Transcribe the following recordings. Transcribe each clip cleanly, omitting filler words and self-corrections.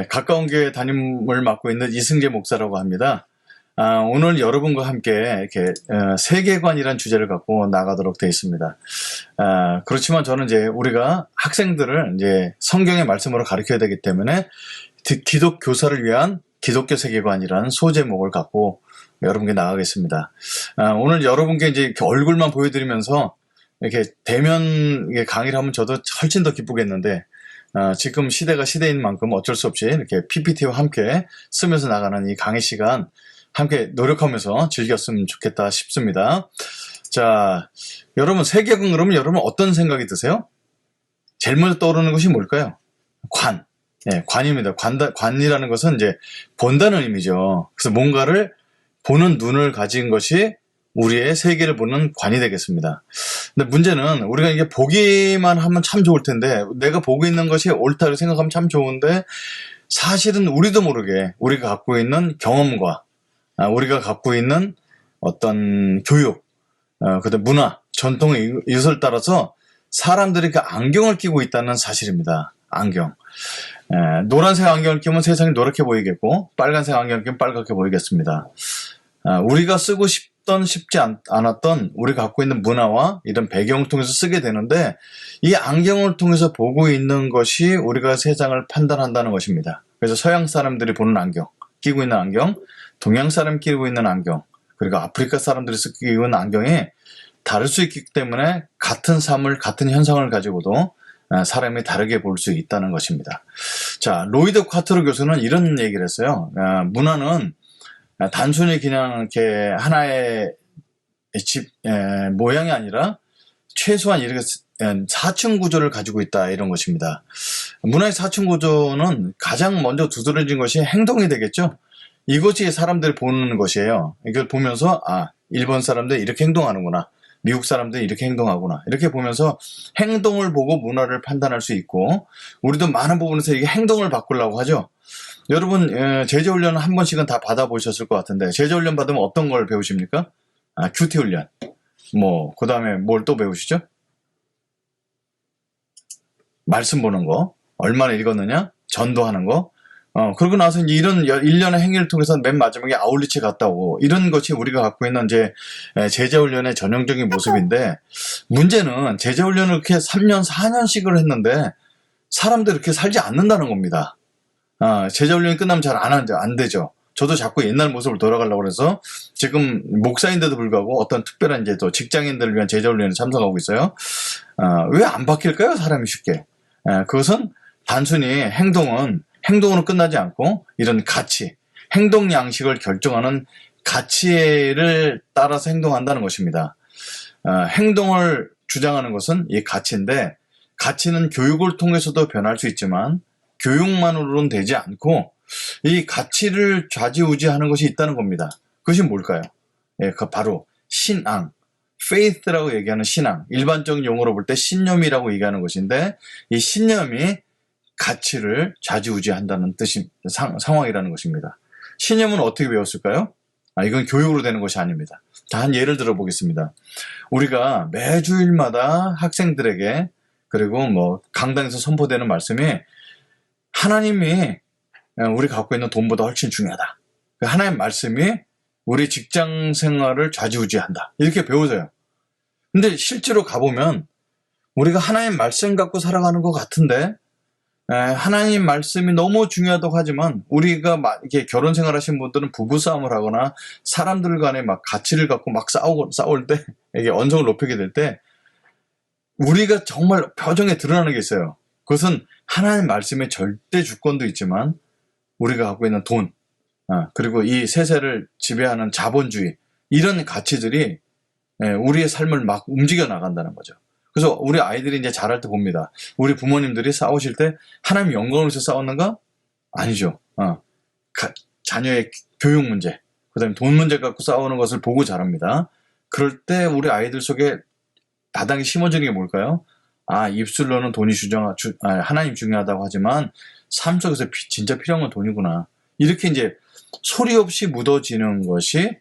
가까운 교회 담임을 맡고 있는 이승재 목사라고 합니다. 오늘 여러분과 함께 이렇게 세계관이라는 주제를 갖고 나가도록 되어 있습니다. 그렇지만 저는 이제 우리가 학생들을 이제 성경의 말씀으로 가르쳐야 되기 때문에 기독 교사를 위한 기독교 세계관이라는 소제목을 갖고 여러분께 나가겠습니다. 오늘 여러분께 이제 이렇게 얼굴만 보여드리면서 이렇게 대면 강의를 하면 저도 훨씬 더 기쁘겠는데, 지금 시대가 시대인 만큼 어쩔 수 없이 이렇게 PPT와 함께 쓰면서 나가는 이 강의 시간 함께 노력하면서 즐겼으면 좋겠다 싶습니다. 자, 여러분 세계관 그러면 여러분 어떤 생각이 드세요? 제일 먼저 떠오르는 것이 뭘까요? 관. 관입니다. 관이라는 것은 이제 본다는 의미죠. 그래서 뭔가를 보는 눈을 가진 것이 우리의 세계를 보는 관이 되겠습니다. 근데 문제는 우리가 이게 보기만 하면 참 좋을 텐데, 내가 보고 있는 것이 옳다고 생각하면 참 좋은데, 사실은 우리도 모르게 우리가 갖고 있는 경험과 우리가 갖고 있는 어떤 교육, 그다음 문화, 전통의 이웃을 따라서 사람들이 그 안경을 끼고 있다는 사실입니다. 안경. 노란색 안경을 끼면 세상이 노랗게 보이겠고, 빨간색 안경을 끼면 빨갛게 보이겠습니다. 우리가 쓰고 싶지 않았던 우리가 갖고 있는 문화와 이런 배경을 통해서 쓰게 되는데, 이 안경을 통해서 보고 있는 것이 우리가 세상을 판단한다는 것입니다. 그래서 서양 사람들이 보는 안경, 끼고 있는 안경, 동양 사람이 끼고 있는 안경, 그리고 아프리카 사람들이 끼고 있는 안경이 다를 수 있기 때문에 같은 삶을, 같은 현상을 가지고도 사람이 다르게 볼 수 있다는 것입니다. 자, 로이드 콰트로 교수는 이런 얘기를 했어요. 문화는 단순히 그냥 이렇게 하나의 집 모양이 아니라 최소한 이렇게 4층 구조를 가지고 있다, 이런 것입니다. 문화의 4층 구조는 가장 먼저 두드러진 것이 행동이 되겠죠. 이것이 사람들이 보는 것이에요. 이걸 보면서 일본 사람들 이렇게 행동하는구나, 미국 사람들이 이렇게 행동하구나, 이렇게 보면서 행동을 보고 문화를 판단할 수 있고, 우리도 많은 부분에서 이게 행동을 바꾸려고 하죠. 여러분 제자훈련은 한 번씩은 다 받아보셨을 것 같은데, 제자훈련 받으면 어떤 걸 배우십니까? 큐티훈련. 그 다음에 뭘 또 배우시죠? 말씀 보는 거, 얼마나 읽었느냐, 전도하는 거. 그러고 나서 이제 이런 일련의 행위를 통해서 맨 마지막에 아울리치 갔다 오고, 이런 것이 우리가 갖고 있는 이제 제자훈련의 전형적인 모습인데, 문제는 제자훈련을 이렇게 3년, 4년씩을 했는데 사람들이 이렇게 살지 않는다는 겁니다. 제자훈련이 끝나면 잘 안 되죠. 저도 자꾸 옛날 모습을 돌아가려고 해서 지금 목사인데도 불구하고 어떤 특별한 이제 또 직장인들을 위한 제자훈련에 참석하고 있어요. 왜 안 바뀔까요? 사람이 쉽게. 그것은 단순히 행동으로 끝나지 않고, 이런 가치, 행동 양식을 결정하는 가치를 따라서 행동한다는 것입니다. 행동을 주장하는 것은 이 가치인데, 가치는 교육을 통해서도 변할 수 있지만 교육만으로는 되지 않고 이 가치를 좌지우지하는 것이 있다는 겁니다. 그것이 뭘까요? 그 바로 신앙, faith라고 얘기하는 신앙, 일반적인 용어로 볼 때 신념이라고 얘기하는 것인데, 이 신념이 가치를 좌지우지한다는 상황이라는 것입니다. 신념은 어떻게 배웠을까요? 이건 교육으로 되는 것이 아닙니다. 한 예를 들어 보겠습니다. 우리가 매주일마다 학생들에게, 그리고 강당에서 선포되는 말씀이, 하나님이 우리 갖고 있는 돈보다 훨씬 중요하다. 하나님 말씀이 우리 직장 생활을 좌지우지한다, 이렇게 배우세요. 근데 실제로 가보면 우리가 하나님 말씀 갖고 살아가는 것 같은데, 하나님 말씀이 너무 중요하다고 하지만, 우리가 이렇게 결혼 생활 하신 분들은 부부싸움을 하거나 사람들 간에 막 가치를 갖고 막 싸울 때, 이게 언성을 높이게 될 때 우리가 정말 표정에 드러나는 게 있어요. 그것은 하나님 말씀의 절대 주권도 있지만 우리가 갖고 있는 돈, 그리고 이 세세를 지배하는 자본주의, 이런 가치들이 우리의 삶을 막 움직여 나간다는 거죠. 그래서 우리 아이들이 이제 자랄 때 봅니다. 우리 부모님들이 싸우실 때 하나님 영광을 위해서 싸웠는가? 아니죠. 자녀의 교육 문제, 그 다음에 돈 문제 갖고 싸우는 것을 보고 자랍니다. 그럴 때 우리 아이들 속에 바닥에 심어지는 게 뭘까요? 입술로는 돈이 하나님 중요하다고 하지만 삶 속에서 진짜 필요한 건 돈이구나, 이렇게 이제 소리 없이 묻어지는 것이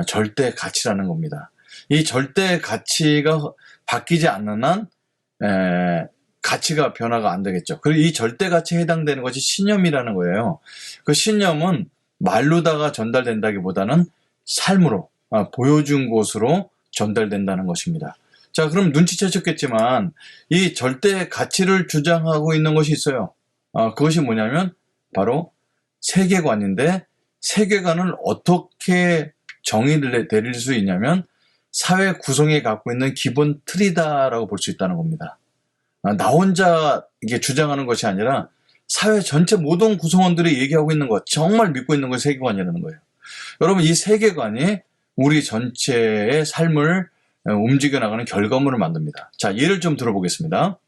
절대 가치라는 겁니다. 이 절대 가치가 바뀌지 않는 한 가치가 변화가 안 되겠죠. 그리고 이 절대 가치에 해당되는 것이 신념이라는 거예요. 그 신념은 말로다가 전달된다기보다는 삶으로, 보여준 것으로 전달된다는 것입니다. 자, 그럼 눈치채셨겠지만 이 절대 가치를 주장하고 있는 것이 있어요. 그것이 뭐냐면 바로 세계관인데, 세계관을 어떻게 정의를 내릴 수 있냐면 사회 구성이 갖고 있는 기본 틀이다라고 볼 수 있다는 겁니다. 나 혼자 이게 주장하는 것이 아니라 사회 전체 모든 구성원들이 얘기하고 있는 것, 정말 믿고 있는 것이 세계관이라는 거예요. 여러분, 이 세계관이 우리 전체의 삶을 움직여 나가는 결과물을 만듭니다. 자, 예를 좀 들어보겠습니다.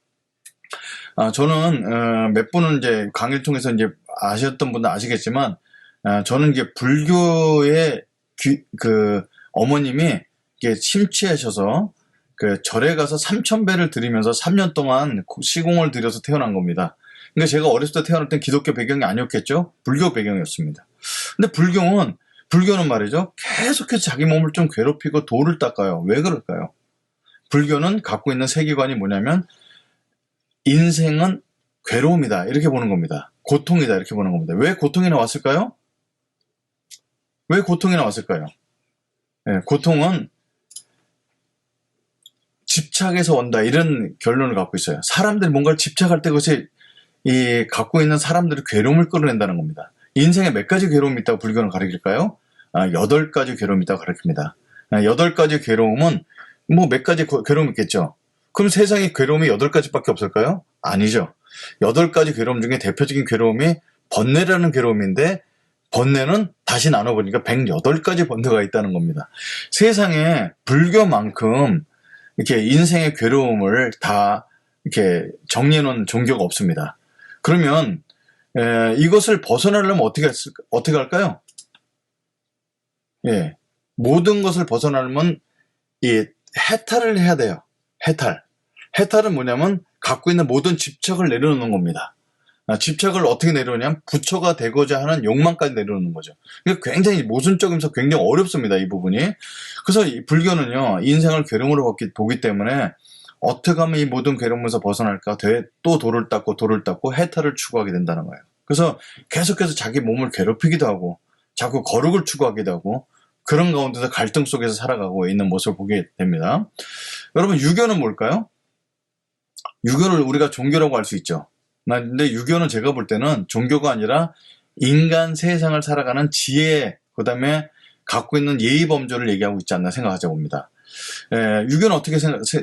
저는 몇 분은 이제 강의를 통해서 이제 아셨던 분들 아시겠지만, 저는 이제 불교의 그 어머님이 이게 심취하셔서 그 절에 가서 3,000배를 드리면서 3년 동안 시공을 들여서 태어난 겁니다. 그러니까 제가 어렸을 때 태어날 땐 기독교 배경이 아니었겠죠? 불교 배경이었습니다. 근데 불교는 말이죠, 계속해서 자기 몸을 좀 괴롭히고 도를 닦아요. 왜 그럴까요? 불교는 갖고 있는 세계관이 뭐냐면 인생은 괴로움이다 이렇게 보는 겁니다. 고통이다 이렇게 보는 겁니다. 왜 고통이 나왔을까요? 왜 고통이 나왔을까요? 네, 고통은 집착에서 온다 이런 결론을 갖고 있어요. 사람들이 뭔가를 집착할 때 그것이 이 갖고 있는 사람들의 괴로움을 끌어낸다는 겁니다. 인생에 몇 가지 괴로움이 있다고 불교는 가르칠까요? 8가지 괴로움이 있다고 가르칩니다. 8가지 괴로움은 뭐 몇 가지 괴로움이 있겠죠. 그럼 세상에 괴로움이 8가지밖에 없을까요? 아니죠. 8가지 괴로움 중에 대표적인 괴로움이 번뇌라는 괴로움인데, 번뇌는 다시 나눠보니까 108가지 번뇌가 있다는 겁니다. 세상에 불교만큼 이렇게 인생의 괴로움을 다 이렇게 정리해 놓은 종교가 없습니다. 그러면 이것을 벗어나려면 어떻게 할까요? 예, 모든 것을 벗어나려면 이 해탈을 해야 돼요. 해탈은 뭐냐면 갖고 있는 모든 집착을 내려놓는 겁니다. 집착을 어떻게 내려놓냐면 부처가 되고자 하는 욕망까지 내려놓는 거죠. 이게 굉장히 모순적이면서 굉장히 어렵습니다, 이 부분이. 그래서 이 불교는요, 인생을 괴로움으로 보기 때문에 어떻게 하면 이 모든 괴로움에서 벗어날까? 또 돌을 닦고 해탈을 추구하게 된다는 거예요. 그래서 계속해서 자기 몸을 괴롭히기도 하고 자꾸 거룩을 추구하기도 하고 그런 가운데서 갈등 속에서 살아가고 있는 모습을 보게 됩니다. 여러분, 유교는 뭘까요? 유교를 우리가 종교라고 할 수 있죠. 근데 유교는 제가 볼 때는 종교가 아니라 인간 세상을 살아가는 지혜, 그 다음에 갖고 있는 예의 범절을 얘기하고 있지 않나 생각하자 봅니다. 유교는 어떻게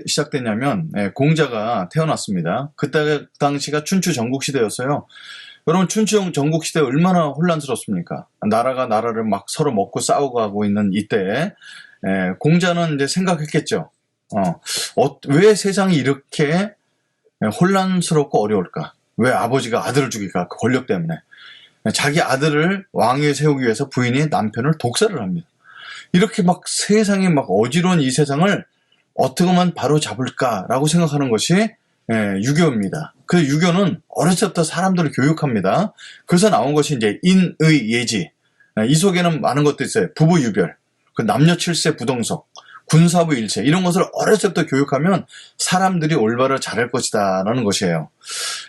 시작됐냐면 공자가 태어났습니다. 그때 당시가 춘추 전국시대였어요. 여러분, 춘추 전국시대 얼마나 혼란스럽습니까? 나라가 나라를 막 서로 먹고 싸우고 하고 있는 이때 공자는 이제 생각했겠죠. 왜 세상이 이렇게 혼란스럽고 어려울까? 왜 아버지가 아들을 죽일까? 그 권력 때문에. 자기 아들을 왕위에 세우기 위해서 부인이 남편을 독살을 합니다. 이렇게 막 세상이 막 어지러운 이 세상을 어떻게 하면 바로 잡을까라고 생각하는 것이 유교입니다. 그 유교는 어렸을 때부터 사람들을 교육합니다. 그래서 나온 것이 이제 인의 예지. 이 속에는 많은 것도 있어요. 부부 유별, 그 남녀 칠세 부동석, 군사부 일체, 이런 것을 어렸을 때부터 교육하면 사람들이 올바로 잘할 것이다라는 것이에요.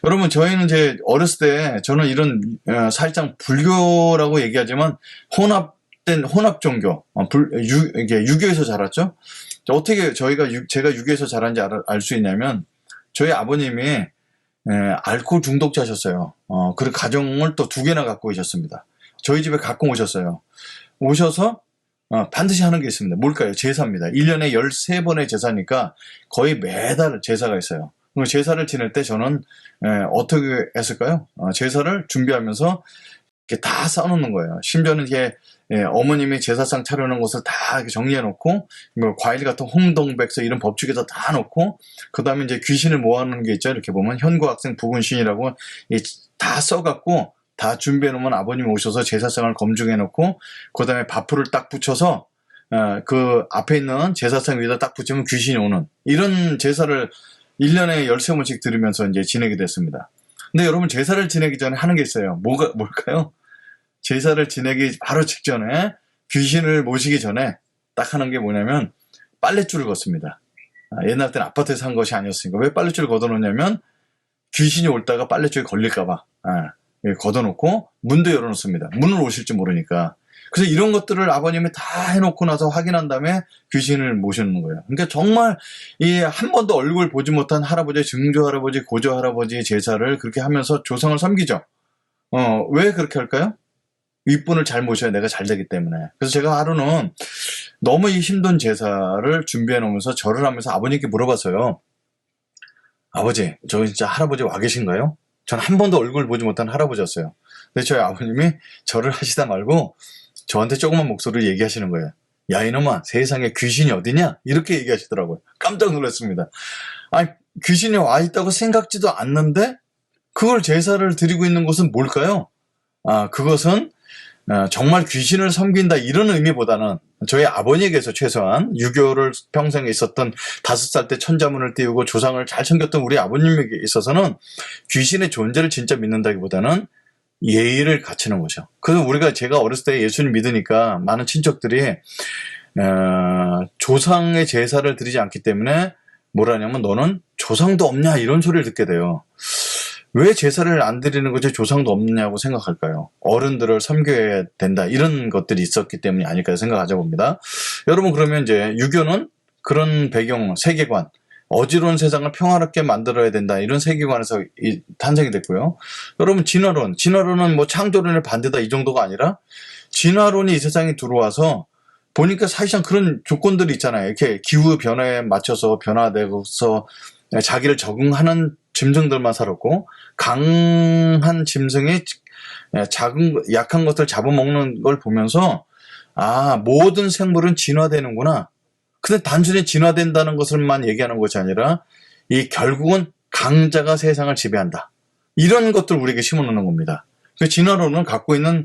여러분, 저희는 이제 어렸을 때 저는 이런 살짝 불교라고 얘기하지만 혼합 종교, 이게 유교에서 자랐죠. 어떻게 제가 유교에서 자란지 알 수 있냐면 저희 아버님이 알코올 중독자셨어요. 그리고 가정을 또 2개나 갖고 오셨습니다. 저희 집에 갖고 오셨어요. 오셔서 반드시 하는 게 있습니다. 뭘까요? 제사입니다. 1년에 13번의 제사니까 거의 매달 제사가 있어요. 제사를 지낼 때 저는 어떻게 했을까요? 제사를 준비하면서 이렇게 다 쌓아놓는 거예요. 심지어는 이게 어머님이 제사상 차려놓은 것을 다 이렇게 정리해놓고 뭐 과일 같은 홍동백서 이런 법칙에다 다 놓고 그 다음에 이제 귀신을 모아놓는 게 있죠. 이렇게 보면 현고학생 부군신이라고 다 써갖고 다 준비해놓으면 아버님이 오셔서 제사상을 검증해놓고 그 다음에 밥풀을 딱 붙여서 그 앞에 있는 제사상 위에다 딱 붙이면 귀신이 오는 이런 제사를 1년에 13번씩 들으면서 이제 지내게 됐습니다. 근데 여러분, 제사를 지내기 전에 하는 게 있어요. 뭘까요? 제사를 지내기 바로 직전에 귀신을 모시기 전에 딱 하는 게 뭐냐면 빨랫줄을 걷습니다. 옛날 때는 아파트에서 한 것이 아니었으니까. 왜 빨랫줄을 걷어놓냐면 귀신이 올다가 빨래쪽에 걸릴까봐 걷어놓고 문도 열어놓습니다. 문을 오실지 모르니까. 그래서 이런 것들을 아버님이 다 해놓고 나서 확인한 다음에 귀신을 모시는 거예요. 그러니까 정말 이 한 번도 얼굴 보지 못한 할아버지, 증조 할아버지, 고조 할아버지 제사를 그렇게 하면서 조상을 섬기죠. 왜 그렇게 할까요? 윗분을 잘 모셔야 내가 잘 되기 때문에. 그래서 제가 하루는 너무 이 힘든 제사를 준비해 놓으면서 절을 하면서 아버님께 물어봤어요. 아버지, 저 진짜 할아버지 와 계신가요? 전 한 번도 얼굴 보지 못한 할아버지였어요. 근데 저희 아버님이 절을 하시다 말고 저한테 조그만 목소리로 얘기하시는 거예요. 야, 이놈아, 세상에 귀신이 어디냐? 이렇게 얘기하시더라고요. 깜짝 놀랐습니다. 아니, 귀신이 와 있다고 생각지도 않는데 그걸 제사를 드리고 있는 곳은 뭘까요? 그것은 정말 귀신을 섬긴다 이런 의미보다는 저희 아버님께서 최소한 유교를 평생에 있었던 5살 때 천자문을 띄우고 조상을 잘 챙겼던 우리 아버님에게 있어서는 귀신의 존재를 진짜 믿는다기보다는 예의를 갖추는 거죠. 그래서 제가 어렸을 때 예수님 믿으니까 많은 친척들이 조상의 제사를 드리지 않기 때문에 뭐라냐면 너는 조상도 없냐 이런 소리를 듣게 돼요. 왜 제사를 안 드리는 거지 조상도 없느냐고 생각할까요? 어른들을 섬겨야 된다 이런 것들이 있었기 때문이 아닐까 생각하자 봅니다. 여러분 그러면 이제 유교는 그런 배경, 세계관, 어지러운 세상을 평화롭게 만들어야 된다 이런 세계관에서 탄생이 됐고요. 여러분 진화론은 뭐 창조론의 반대다 이 정도가 아니라 진화론이 이 세상에 들어와서 보니까 사실상 그런 조건들이 있잖아요. 이렇게 기후 변화에 맞춰서 변화되고서 자기를 적응하는 짐승들만 살았고 강한 짐승이 약한 것을 잡아먹는 걸 보면서 모든 생물은 진화되는구나. 근데 단순히 진화된다는 것을만 얘기하는 것이 아니라 이 결국은 강자가 세상을 지배한다. 이런 것들 우리에게 심어놓는 겁니다. 그 진화론은 갖고 있는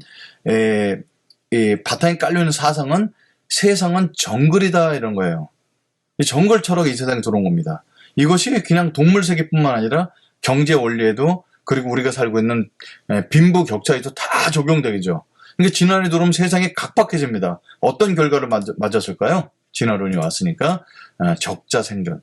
이 바탕에 깔려있는 사상은 세상은 정글이다 이런 거예요. 이 정글 철학이 이 세상에 들어온 겁니다. 이것이 그냥 동물 세계뿐만 아니라 경제 원리에도 그리고 우리가 살고 있는 빈부 격차에도 다 적용되죠. 그러니까 진화론이 들어오면 세상이 각박해집니다. 어떤 결과를 맞았을까요? 진화론이 왔으니까 적자 생존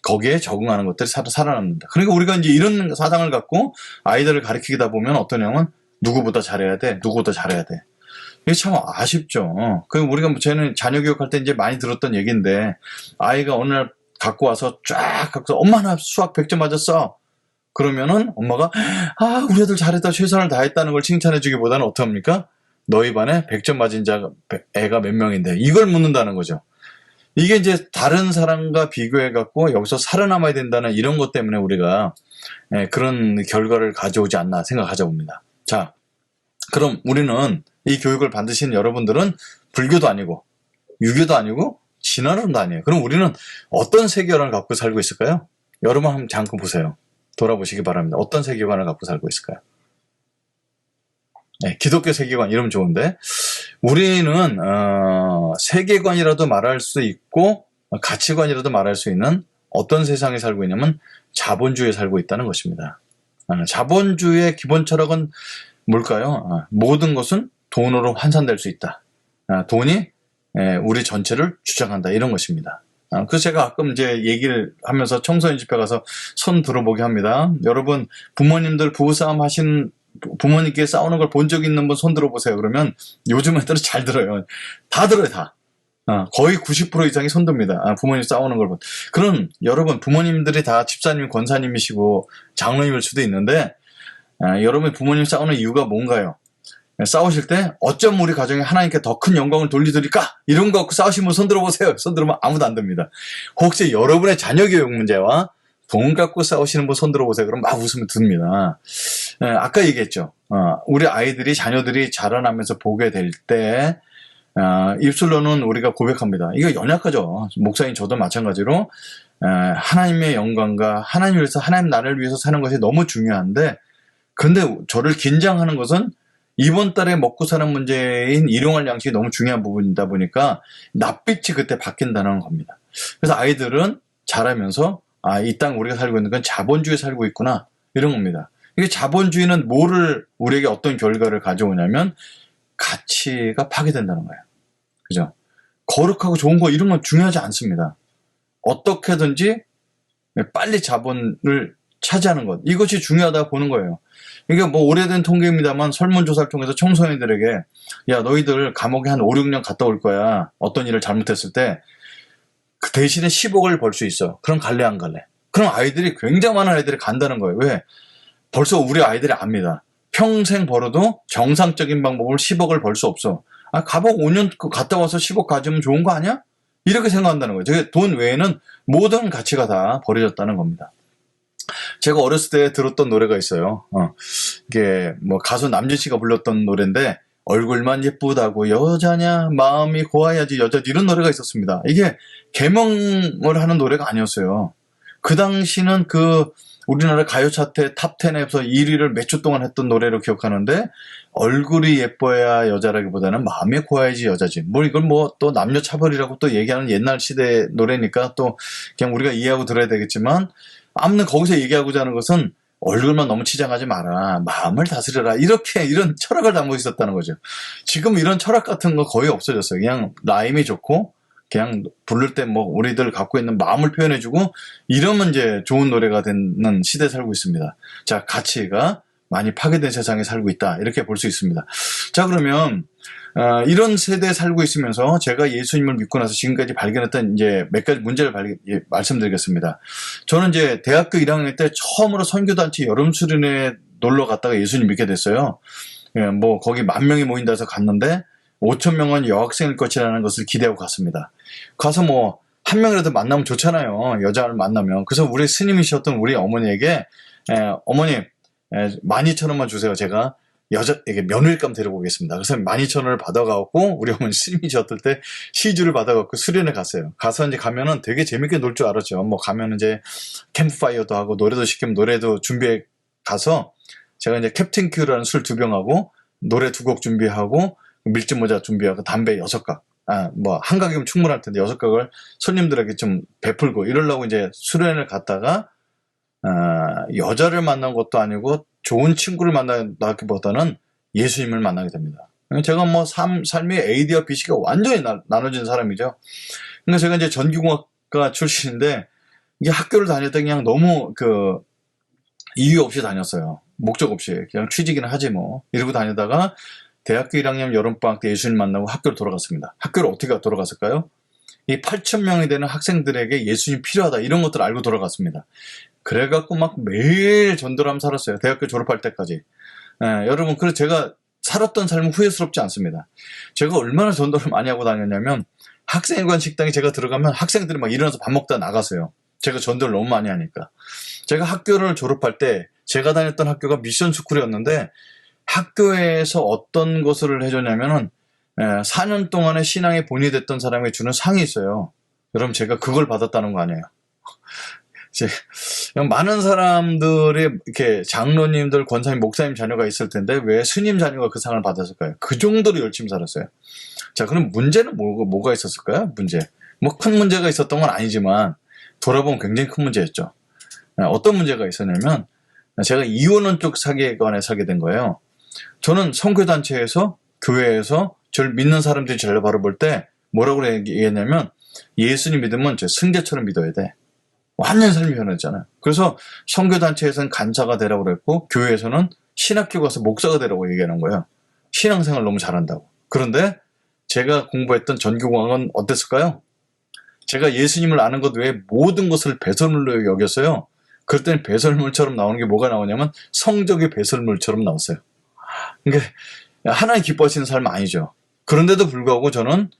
거기에 적응하는 것들이 살아납니다. 그러니까 우리가 이제 이런 사상을 갖고 아이들을 가르치다 보면 어떤 형은 누구보다 잘해야 돼, 누구보다 잘해야 돼. 이게 참 아쉽죠. 그 우리가 저는 자녀 교육할 때 이제 많이 들었던 얘기인데 아이가 어느 날 갖고 와서 쫙 갖고 엄마 나 수학 100점 맞았어. 그러면은 엄마가 우리 애들 잘했다 최선을 다했다는 걸 칭찬해 주기보다는 어떡합니까? 너희 반에 100점 맞은 애가 몇 명인데 이걸 묻는다는 거죠. 이게 이제 다른 사람과 비교해 갖고 여기서 살아남아야 된다는 이런 것 때문에 우리가 그런 결과를 가져오지 않나 생각하자 봅니다. 자, 그럼 우리는 이 교육을 받으신 여러분들은 불교도 아니고 유교도 아니고 진화론도 아니에요. 그럼 우리는 어떤 세계관을 갖고 살고 있을까요? 여러분 한번 잠깐 보세요. 돌아보시기 바랍니다. 어떤 세계관을 갖고 살고 있을까요? 기독교 세계관 이러면 좋은데 우리는 세계관이라도 말할 수 있고 가치관이라도 말할 수 있는 어떤 세상에 살고 있냐면 자본주의에 살고 있다는 것입니다. 자본주의의 기본 철학은 뭘까요? 모든 것은 돈으로 환산될 수 있다. 돈이 우리 전체를 주장한다. 이런 것입니다. 그래서 제가 가끔 이제 얘기를 하면서 청소년 집회 가서 손 들어보게 합니다. 여러분 부모님들 부부싸움 하신 부모님께 싸우는 걸 본 적 있는 분 손 들어보세요. 그러면 요즘 애들은 잘 들어요. 다 들어요, 다. 거의 90% 이상이 손 듭니다. 부모님 싸우는 걸 본. 그럼 여러분 부모님들이 다 집사님, 권사님이시고 장로님일 수도 있는데 여러분 부모님 싸우는 이유가 뭔가요? 싸우실 때 어쩜 우리 가정에 하나님께 더 큰 영광을 돌리드릴까? 이런 거 갖고 싸우시면 손 들어보세요. 손 들으면 아무도 안 듭니다. 혹시 여러분의 자녀 교육 문제와 돈 갖고 싸우시는 분 손 들어보세요. 그럼 막 웃으면 듭니다. 아까 얘기했죠. 우리 아이들이 자녀들이 자라나면서 보게 될 때 입술로는 우리가 고백합니다. 이거 연약하죠. 목사님 저도 마찬가지로 하나님의 영광과 하나님 위해서 하나님 나라를 위해서 사는 것이 너무 중요한데 근데 저를 긴장하는 것은 이번 달에 먹고 사는 문제인 일용할 양식이 너무 중요한 부분이다 보니까 낯빛이 그때 바뀐다는 겁니다. 그래서 아이들은 자라면서 이 땅 우리가 살고 있는 건 자본주의에 살고 있구나 이런 겁니다. 이게 자본주의는 뭐를 우리에게 어떤 결과를 가져오냐면 가치가 파괴된다는 거예요. 그죠? 거룩하고 좋은 거 이런 건 중요하지 않습니다. 어떻게든지 빨리 자본을 차지하는 것. 이것이 중요하다고 보는 거예요. 이게 뭐 오래된 통계입니다만 설문조사를 통해서 청소년들에게 야, 너희들 감옥에 한 5, 6년 갔다 올 거야. 어떤 일을 잘못했을 때 그 대신에 10억을 벌 수 있어. 그럼 갈래 안 갈래? 그럼 아이들이 굉장히 많은 아이들이 간다는 거예요. 왜? 벌써 우리 아이들이 압니다. 평생 벌어도 정상적인 방법으로 10억을 벌 수 없어. 아, 감옥 5년 갔다 와서 10억 가지면 좋은 거 아니야? 이렇게 생각한다는 거예요. 저게 돈 외에는 모든 가치가 다 버려졌다는 겁니다. 제가 어렸을 때 들었던 노래가 있어요. 이게 뭐 가수 남진 씨가 불렀던 노래인데 얼굴만 예쁘다고 여자냐 마음이 고와야지 여자 이런 노래가 있었습니다. 이게 개명을 하는 노래가 아니었어요. 그 당시는 그 우리나라 가요 차트 탑 10에서 1위를 몇 주 동안 했던 노래로 기억하는데 얼굴이 예뻐야 여자라기보다는 마음이 고와야지 여자지. 뭐 이걸 뭐 또 남녀 차별이라고 또 얘기하는 옛날 시대 노래니까 또 그냥 우리가 이해하고 들어야 되겠지만 아무튼 거기서 얘기하고자 하는 것은 얼굴만 너무 치장하지 마라. 마음을 다스려라. 이런 철학을 담고 있었다는 거죠. 지금 이런 철학 같은 거 거의 없어졌어요. 그냥 라임이 좋고 그냥 부를 때 뭐 우리들 갖고 있는 마음을 표현해주고 이러면 이제 좋은 노래가 되는 시대에 살고 있습니다. 자, 가치가 많이 파괴된 세상에 살고 있다. 이렇게 볼 수 있습니다. 자, 그러면 이런 세대에 살고 있으면서 제가 예수님을 믿고 나서 지금까지 발견했던 이제 몇 가지 문제를 말씀드리겠습니다. 저는 이제 대학교 1학년 때 처음으로 선교단체 여름 수련회 놀러 갔다가 예수님 믿게 됐어요. 뭐 거기 10,000명이 모인다 해서 갔는데 5,000명은 여학생일 것이라는 것을 기대하고 갔습니다. 가서 뭐 한 명이라도 만나면 좋잖아요. 여자를 만나면. 그래서 우리 스님이셨던 우리 어머니에게 어머니 12,000원만 주세요. 제가 여자에게 며느리감 데리고 오겠습니다. 그래서 12,000원을 받아가고 우리 어머니 스님이셨을 때 시주를 받아갖고 수련회 갔어요. 가서 이제 가면은 되게 재밌게 놀 줄 알았죠. 뭐 가면 이제 캠프파이어도 하고 노래도 시키면 노래도 준비해 가서 제가 이제 캡틴 큐라는 술 2병하고 노래 2곡 준비하고 밀짚 모자 준비하고 담배 6각. 뭐 한 각이면 충분할 텐데 6각을 손님들에게 좀 베풀고 이러려고 이제 수련회를 갔다가 여자를 만난 것도 아니고 좋은 친구를 만나기보다는 예수님을 만나게 됩니다. 제가 뭐 삶의 A와 B씨가 완전히 나눠진 사람이죠. 그러니까 제가 이제 전기공학과 출신인데 이게 학교를 다닐 때 그냥 너무 이유 없이 다녔어요. 목적 없이 그냥 취직이나 하지 뭐 이러고 다니다가 대학교 1학년 여름방학 때 예수님 만나고 학교를 돌아갔습니다. 학교를 어떻게 돌아갔을까요? 이 8,000명이 되는 학생들에게 예수님 필요하다 이런 것들을 알고 돌아갔습니다. 그래갖고 막 매일 전도를 하면서 살았어요. 대학교 졸업할 때까지. 여러분, 그래서 제가 살았던 삶은 후회스럽지 않습니다. 제가 얼마나 전도를 많이 하고 다녔냐면 학생회관 식당에 제가 들어가면 학생들이 막 일어나서 밥 먹다 나갔어요. 제가 전도를 너무 많이 하니까. 제가 학교를 졸업할 때 제가 다녔던 학교가 미션 스쿨이었는데 학교에서 어떤 것을 해줬냐면은 4년 동안의 신앙에 본이 됐던 사람에게 주는 상이 있어요. 여러분, 제가 그걸 받았다는 거 아니에요. 많은 사람들이 이렇게 장로님들, 권사님, 목사님 자녀가 있을 텐데 왜 스님 자녀가 그 상을 받았을까요? 그 정도로 열심히 살았어요. 자, 그럼 문제는 뭐가 있었을까요? 문제. 뭐 큰 문제가 있었던 건 아니지만 돌아보면 굉장히 큰 문제였죠. 어떤 문제가 있었냐면 제가 이혼원 쪽 사기관에 살게 된 거예요. 저는 선교단체에서 교회에서 저를 믿는 사람들이 저를 바라볼 때 뭐라고 얘기했냐면 예수님 믿으면 저 승자처럼 믿어야 돼. 완전 삶이 변했잖아요. 그래서 선교단체에서는 간사가 되라고 그랬고 교회에서는 신학교 가서 목사가 되라고 얘기하는 거예요. 신앙생활 너무 잘한다고. 그런데 제가 공부했던 전교공학은 어땠을까요? 제가 예수님을 아는 것 외에 모든 것을 배설물로 여겼어요. 그럴 때는 배설물처럼 나오는 게 뭐가 나오냐면 성적이 배설물처럼 나왔어요. 그러니까 하나님 기뻐하시는 삶 아니죠. 그런데도 불구하고 저는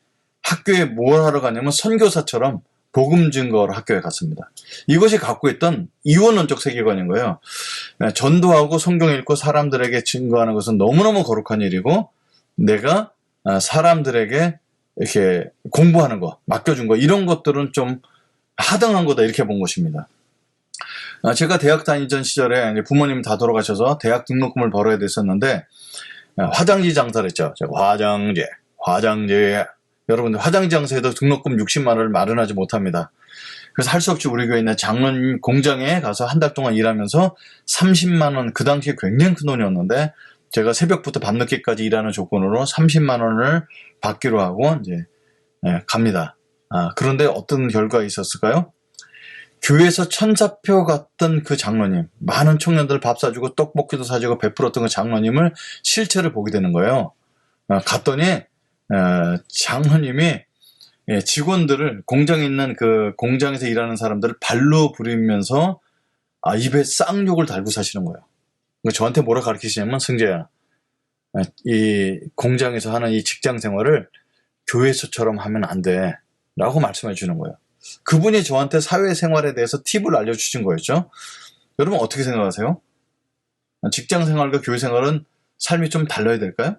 학교에 뭘 하러 가냐면 선교사처럼 복음 증거하러 학교에 갔습니다. 이것이 갖고 있던 이원론적 세계관인 거예요. 전도하고 성경 읽고 사람들에게 증거하는 것은 너무너무 거룩한 일이고 내가 사람들에게 이렇게 공부하는 거, 맡겨준 거 이런 것들은 좀 하등한 거다 이렇게 본 것입니다. 제가 대학 다니던 시절에 부모님 다 돌아가셔서 대학 등록금을 벌어야 됐었는데 화장지 장사를 했죠. 제가 화장지. 여러분들 화장지 장사에도 등록금 60만 원을 마련하지 못합니다. 그래서 할 수 없이 우리 교회에 있는 장로님 공장에 가서 한 달 동안 일하면서 30만 원, 그 당시에 굉장히 큰 돈이었는데 제가 새벽부터 밤늦게까지 일하는 조건으로 30만 원을 받기로 하고 이제 갑니다. 그런데 어떤 결과가 있었을까요? 교회에서 천사표 같던 그 장로님, 많은 청년들 밥 사주고 떡볶이도 사주고 베풀었던 그 장로님을 실체를 보게 되는 거예요. 갔더니 장로님이 직원들을, 공장에 있는 그 공장에서 일하는 사람들을 발로 부리면서 입에 쌍욕을 달고 사시는 거예요. 저한테 뭐라 가르치시냐면, 승재야, 이 공장에서 하는 이 직장 생활을 교회에서처럼 하면 안 돼 라고 말씀해 주는 거예요. 그분이 저한테 사회생활에 대해서 팁을 알려주신 거였죠. 여러분 어떻게 생각하세요? 직장 생활과 교회 생활은 삶이 좀 달라야 될까요?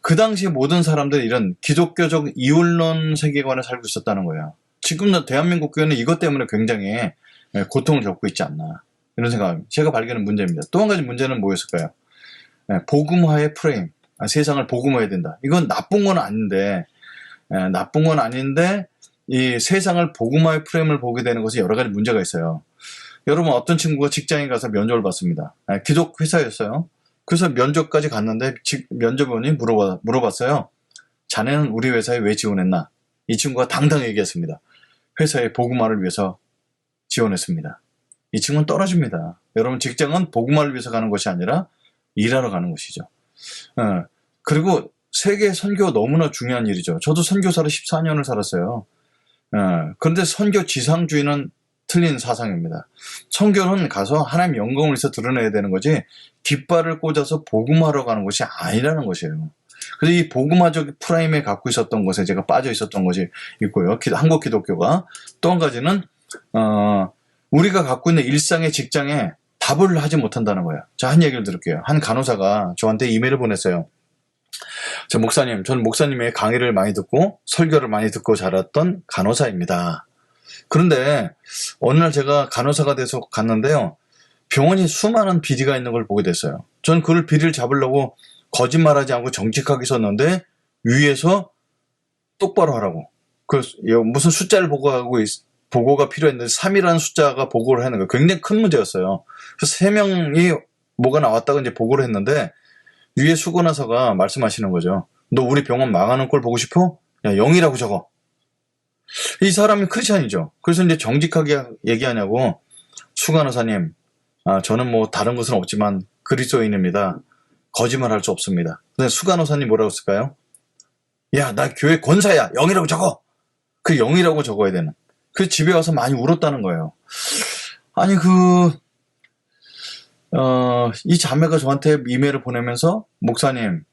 그 당시 모든 사람들이 이런 기독교적 이율론 세계관을 살고 있었다는 거예요. 지금 대한민국 교회는 이것 때문에 굉장히 고통을 겪고 있지 않나, 이런 생각입니다. 제가 발견한 문제입니다. 또 한 가지 문제는 뭐였을까요? 복음화의 프레임. 세상을 복음화해야 된다. 이건 나쁜 건 아닌데, 이 세상을 복음화의 프레임을 보게 되는 것이 여러 가지 문제가 있어요. 여러분, 어떤 친구가 직장에 가서 면접을 봤습니다. 기독 회사였어요. 그래서 면접까지 갔는데 면접원이 물어봤어요. 자네는 우리 회사에 왜 지원했나? 이 친구가 당당히 얘기했습니다. 회사의 복음화를 위해서 지원했습니다. 이 친구는 떨어집니다. 여러분, 직장은 복음화를 위해서 가는 것이 아니라 일하러 가는 것이죠. 그리고 세계 선교가 너무나 중요한 일이죠. 저도 선교사로 14년을 살았어요. 그런데 선교 지상주의는 틀린 사상입니다. 선교는 가서 하나님 영광을 위해서 드러내야 되는 거지, 깃발을 꽂아서 복음하러 가는 것이 아니라는 것이에요. 그래서 이 복음화적 프라임에 갖고 있었던 것에 제가 빠져 있었던 것이 있고요. 한국 기독교가. 또 한 가지는 우리가 갖고 있는 일상의 직장에 답을 하지 못한다는 거예요. 자, 한 얘기를 들을게요. 한 간호사가 저한테 이메일을 보냈어요. 목사님, 저는 목사님의 강의를 많이 듣고 설교를 많이 듣고 자랐던 간호사입니다. 그런데 어느 날 제가 간호사가 돼서 갔는데요, 병원에 수많은 비리가 있는 걸 보게 됐어요. 저는 그 비리를 잡으려고 거짓말하지 않고 정직하게 썼는데, 위에서 똑바로 하라고, 무슨 숫자를 보고가 필요했는데 3이라는 숫자가 보고를 하는 거예요. 굉장히 큰 문제였어요. 그래서 3명이 뭐가 나왔다고 이제 보고를 했는데, 위에 수고나서가 말씀하시는 거죠. 너 우리 병원 망하는 꼴 보고 싶어? 야, 0이라고 적어. 이 사람이 크리스찬이죠. 그래서 이제 정직하게 얘기하냐고, 수간호사님, 저는 뭐 다른 것은 없지만 그리스도인입니다. 거짓말 할 수 없습니다. 근데 수간호사님 뭐라고 쓸까요? 야, 나 교회 권사야. 0이라고 적어. 그 0이라고 적어야 되는. 그 집에 와서 많이 울었다는 거예요. 아니, 이 자매가 저한테 이메일을 보내면서, 목사님,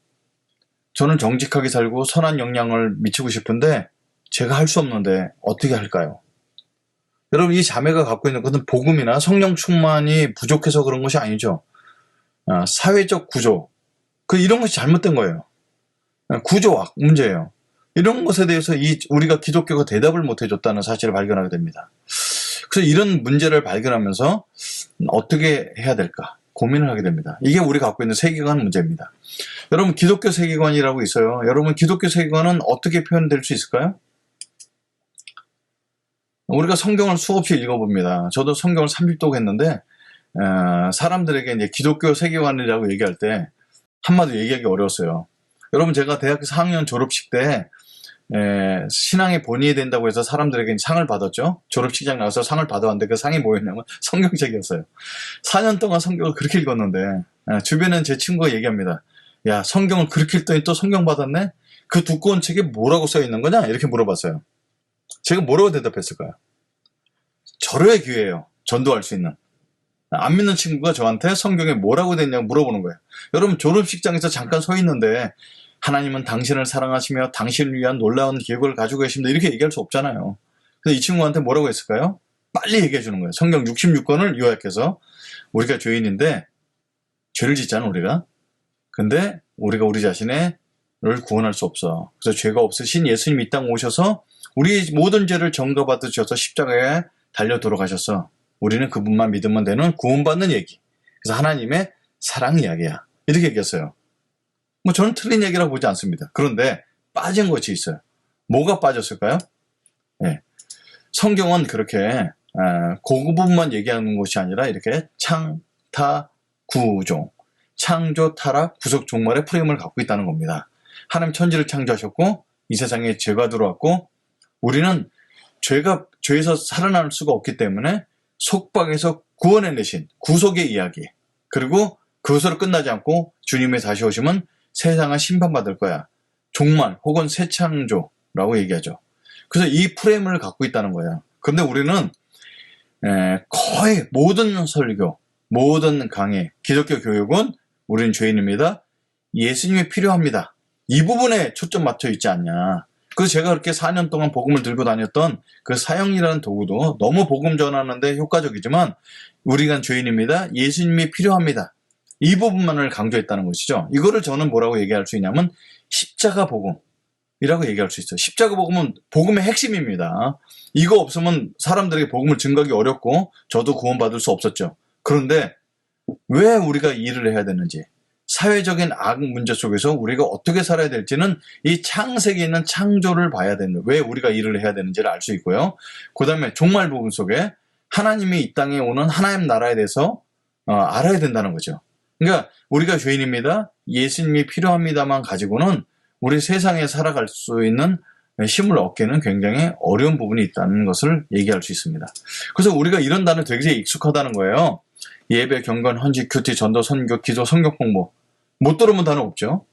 저는 정직하게 살고 선한 영향을 미치고 싶은데 제가 할 수 없는데 어떻게 할까요? 여러분, 이 자매가 갖고 있는 것은 복음이나 성령 충만이 부족해서 그런 것이 아니죠. 사회적 구조, 이런 것이 잘못된 거예요. 구조학 문제예요. 이런 것에 대해서 우리가 기독교가 대답을 못 해줬다는 사실을 발견하게 됩니다. 그래서 이런 문제를 발견하면서 어떻게 해야 될까 고민을 하게 됩니다. 이게 우리가 갖고 있는 세계관 문제입니다. 여러분, 기독교 세계관이라고 있어요. 여러분, 기독교 세계관은 어떻게 표현될 수 있을까요? 우리가 성경을 수없이 읽어봅니다. 저도 성경을 30독 했는데, 사람들에게 이제 기독교 세계관이라고 얘기할 때 한마디로 얘기하기 어려웠어요. 여러분, 제가 대학교 4학년 졸업식 때 신앙에 본인이 된다고 해서 사람들에게 상을 받았죠. 졸업식장 나와서 상을 받아왔는데 그 상이 뭐였냐면 성경책이었어요. 4년 동안 성경을 그렇게 읽었는데, 주변엔 제 친구가 얘기합니다. 야, 성경을 그렇게 읽더니 또 성경 받았네? 그 두꺼운 책에 뭐라고 써 있는 거냐? 이렇게 물어봤어요. 제가 뭐라고 대답했을까요? 절호의 기회예요. 전도할 수 있는. 안 믿는 친구가 저한테 성경에 뭐라고 돼 있냐고 물어보는 거예요. 여러분, 졸업식장에서 잠깐 서 있는데 하나님은 당신을 사랑하시며 당신을 위한 놀라운 계획을 가지고 계십니다, 이렇게 얘기할 수 없잖아요. 그래서 이 친구한테 뭐라고 했을까요? 빨리 얘기해 주는 거예요. 성경 66권을 요약해서, 우리가 죄인인데 죄를 짓잖아, 우리가. 근데 우리가 우리 자신을 구원할 수 없어. 그래서 죄가 없으신 예수님이 이 땅 오셔서 우리 모든 죄를 전가받으셔서 십자가에 달려 돌아가셨어. 우리는 그분만 믿으면 되는 구원받는 얘기. 그래서 하나님의 사랑 이야기야, 이렇게 얘기했어요. 뭐 저는 틀린 얘기라고 보지 않습니다. 그런데 빠진 것이 있어요. 뭐가 빠졌을까요? 네. 성경은 그렇게 그 부분만 얘기하는 것이 아니라 이렇게 창타구종, 창조, 타락, 구속, 종말의 프레임을 갖고 있다는 겁니다. 하나님 천지를 창조하셨고 이 세상에 죄가 들어왔고, 우리는 죄에서 살아날 수가 없기 때문에 속박에서 구원해내신 구속의 이야기, 그리고 그것으로 끝나지 않고 주님의 다시 오시면 세상을 심판받을 거야. 종말 혹은 새 창조라고 얘기하죠. 그래서 이 프레임을 갖고 있다는 거예요. 그런데 우리는 거의 모든 설교, 모든 강의, 기독교 교육은 우리는 죄인입니다. 예수님이 필요합니다. 이 부분에 초점 맞춰 있지 않냐. 그래서 제가 그렇게 4년 동안 복음을 들고 다녔던 그 사형이라는 도구도 너무 복음 전하는데 효과적이지만 우리가 죄인입니다. 예수님이 필요합니다. 이 부분만을 강조했다는 것이죠. 이거를 저는 뭐라고 얘기할 수 있냐면 십자가 복음이라고 얘기할 수 있어요. 십자가 복음은 복음의 핵심입니다. 이거 없으면 사람들에게 복음을 증거하기 어렵고 저도 구원받을 수 없었죠. 그런데 왜 우리가 이 일을 해야 되는지, 사회적인 악 문제 속에서 우리가 어떻게 살아야 될지는 이 창세기에 있는 창조를 봐야 되는, 왜 우리가 일을 해야 되는지를 알 수 있고요. 그 다음에 종말 부분 속에 하나님이 이 땅에 오는 하나님 나라에 대해서 알아야 된다는 거죠. 그러니까 우리가 죄인입니다. 예수님이 필요합니다만 가지고는 우리 세상에 살아갈 수 있는 힘을 얻기는 굉장히 어려운 부분이 있다는 것을 얘기할 수 있습니다. 그래서 우리가 이런 단어 되게 익숙하다는 거예요. 예배, 경건, 헌직, 큐티, 전도, 선교, 기도, 성경 공부. 못 들어본 단어 없죠?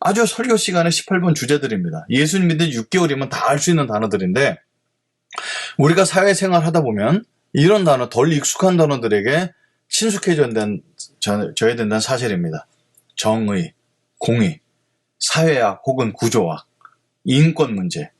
아주 설교 시간에 18분 주제들입니다. 예수님 믿은 6개월이면 다 알 수 있는 단어들인데 우리가 사회생활 하다 보면 이런 단어, 덜 익숙한 단어들에게 친숙해져야 된다는 사실입니다. 정의, 공의, 사회학 혹은 구조학, 인권 문제,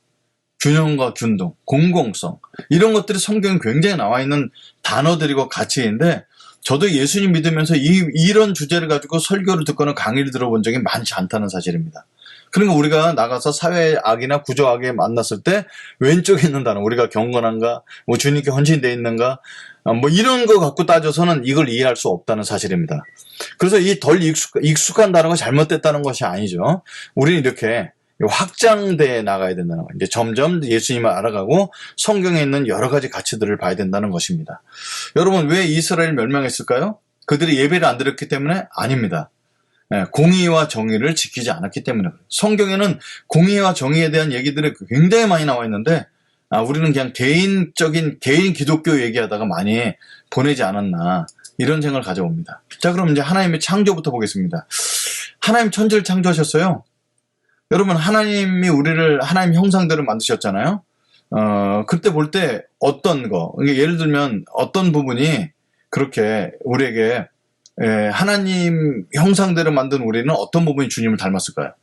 균형과 균등, 공공성, 이런 것들이 성경에 굉장히 나와 있는 단어들이고 가치인데 저도 예수님 믿으면서 이런 주제를 가지고 설교를 듣거나 강의를 들어본 적이 많지 않다는 사실입니다. 그러니까 우리가 나가서 사회악이나 구조악에 만났을 때 왼쪽에 있는 단어, 우리가 경건한가, 뭐 주님께 헌신되어 있는가, 뭐 이런 거 갖고 따져서는 이걸 이해할 수 없다는 사실입니다. 그래서 이 덜 익숙한 단어가 잘못됐다는 것이 아니죠. 우리는 이렇게 확장돼 나가야 된다는 거예요. 이제 점점 예수님을 알아가고 성경에 있는 여러 가지 가치들을 봐야 된다는 것입니다. 여러분, 왜 이스라엘 멸망했을까요? 그들이 예배를 안 드렸기 때문에? 아닙니다. 공의와 정의를 지키지 않았기 때문에 그래요. 성경에는 공의와 정의에 대한 얘기들이 굉장히 많이 나와 있는데 우리는 그냥 개인 기독교 얘기하다가 많이 보내지 않았나, 이런 생각을 가져옵니다. 자, 그럼 이제 하나님의 창조부터 보겠습니다. 하나님 천지를 창조하셨어요. 여러분, 하나님이 우리를 하나님 형상대로 만드셨잖아요. 그때 볼 때 어떤 거, 예를 들면 어떤 부분이 그렇게 우리에게 하나님 형상대로 만든 우리는 어떤 부분이 주님을 닮았을까요?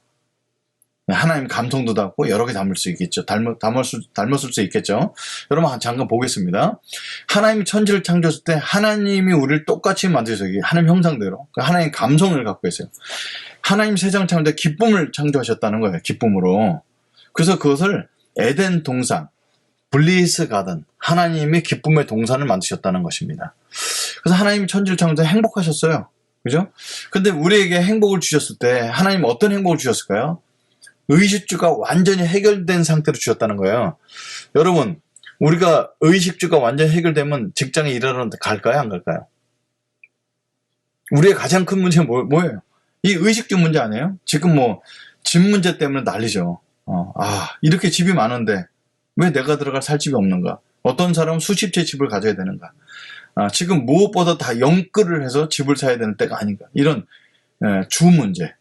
하나님 감성도 닮고 여러 개 닮을 수 있겠죠. 닮았을 수 있겠죠. 여러분, 잠깐 보겠습니다. 하나님이 천지를 창조했을 때 하나님이 우리를 똑같이 만드셔서 하나님 형상대로, 하나님 감성을 갖고 계세요. 하나님 세상 창조 때 기쁨을 창조하셨다는 거예요. 기쁨으로. 그래서 그것을 에덴 동산, 블리스 가든, 하나님이 기쁨의 동산을 만드셨다는 것입니다. 그래서 하나님이 천지를 창조해 행복하셨어요. 그죠? 근데 우리에게 행복을 주셨을 때 하나님 어떤 행복을 주셨을까요? 의식주가 완전히 해결된 상태로 주셨다는 거예요. 여러분, 우리가 의식주가 완전히 해결되면 직장에 일하러 갈까요? 안 갈까요? 우리의 가장 큰 문제는 뭐예요? 이 의식주 문제 아니에요? 지금 뭐 집 문제 때문에 난리죠. 이렇게 집이 많은데 왜 내가 들어갈 살 집이 없는가? 어떤 사람은 수십 채 집을 가져야 되는가? 지금 무엇보다 다 영끌을 해서 집을 사야 되는 때가 아닌가? 이런 주 문제.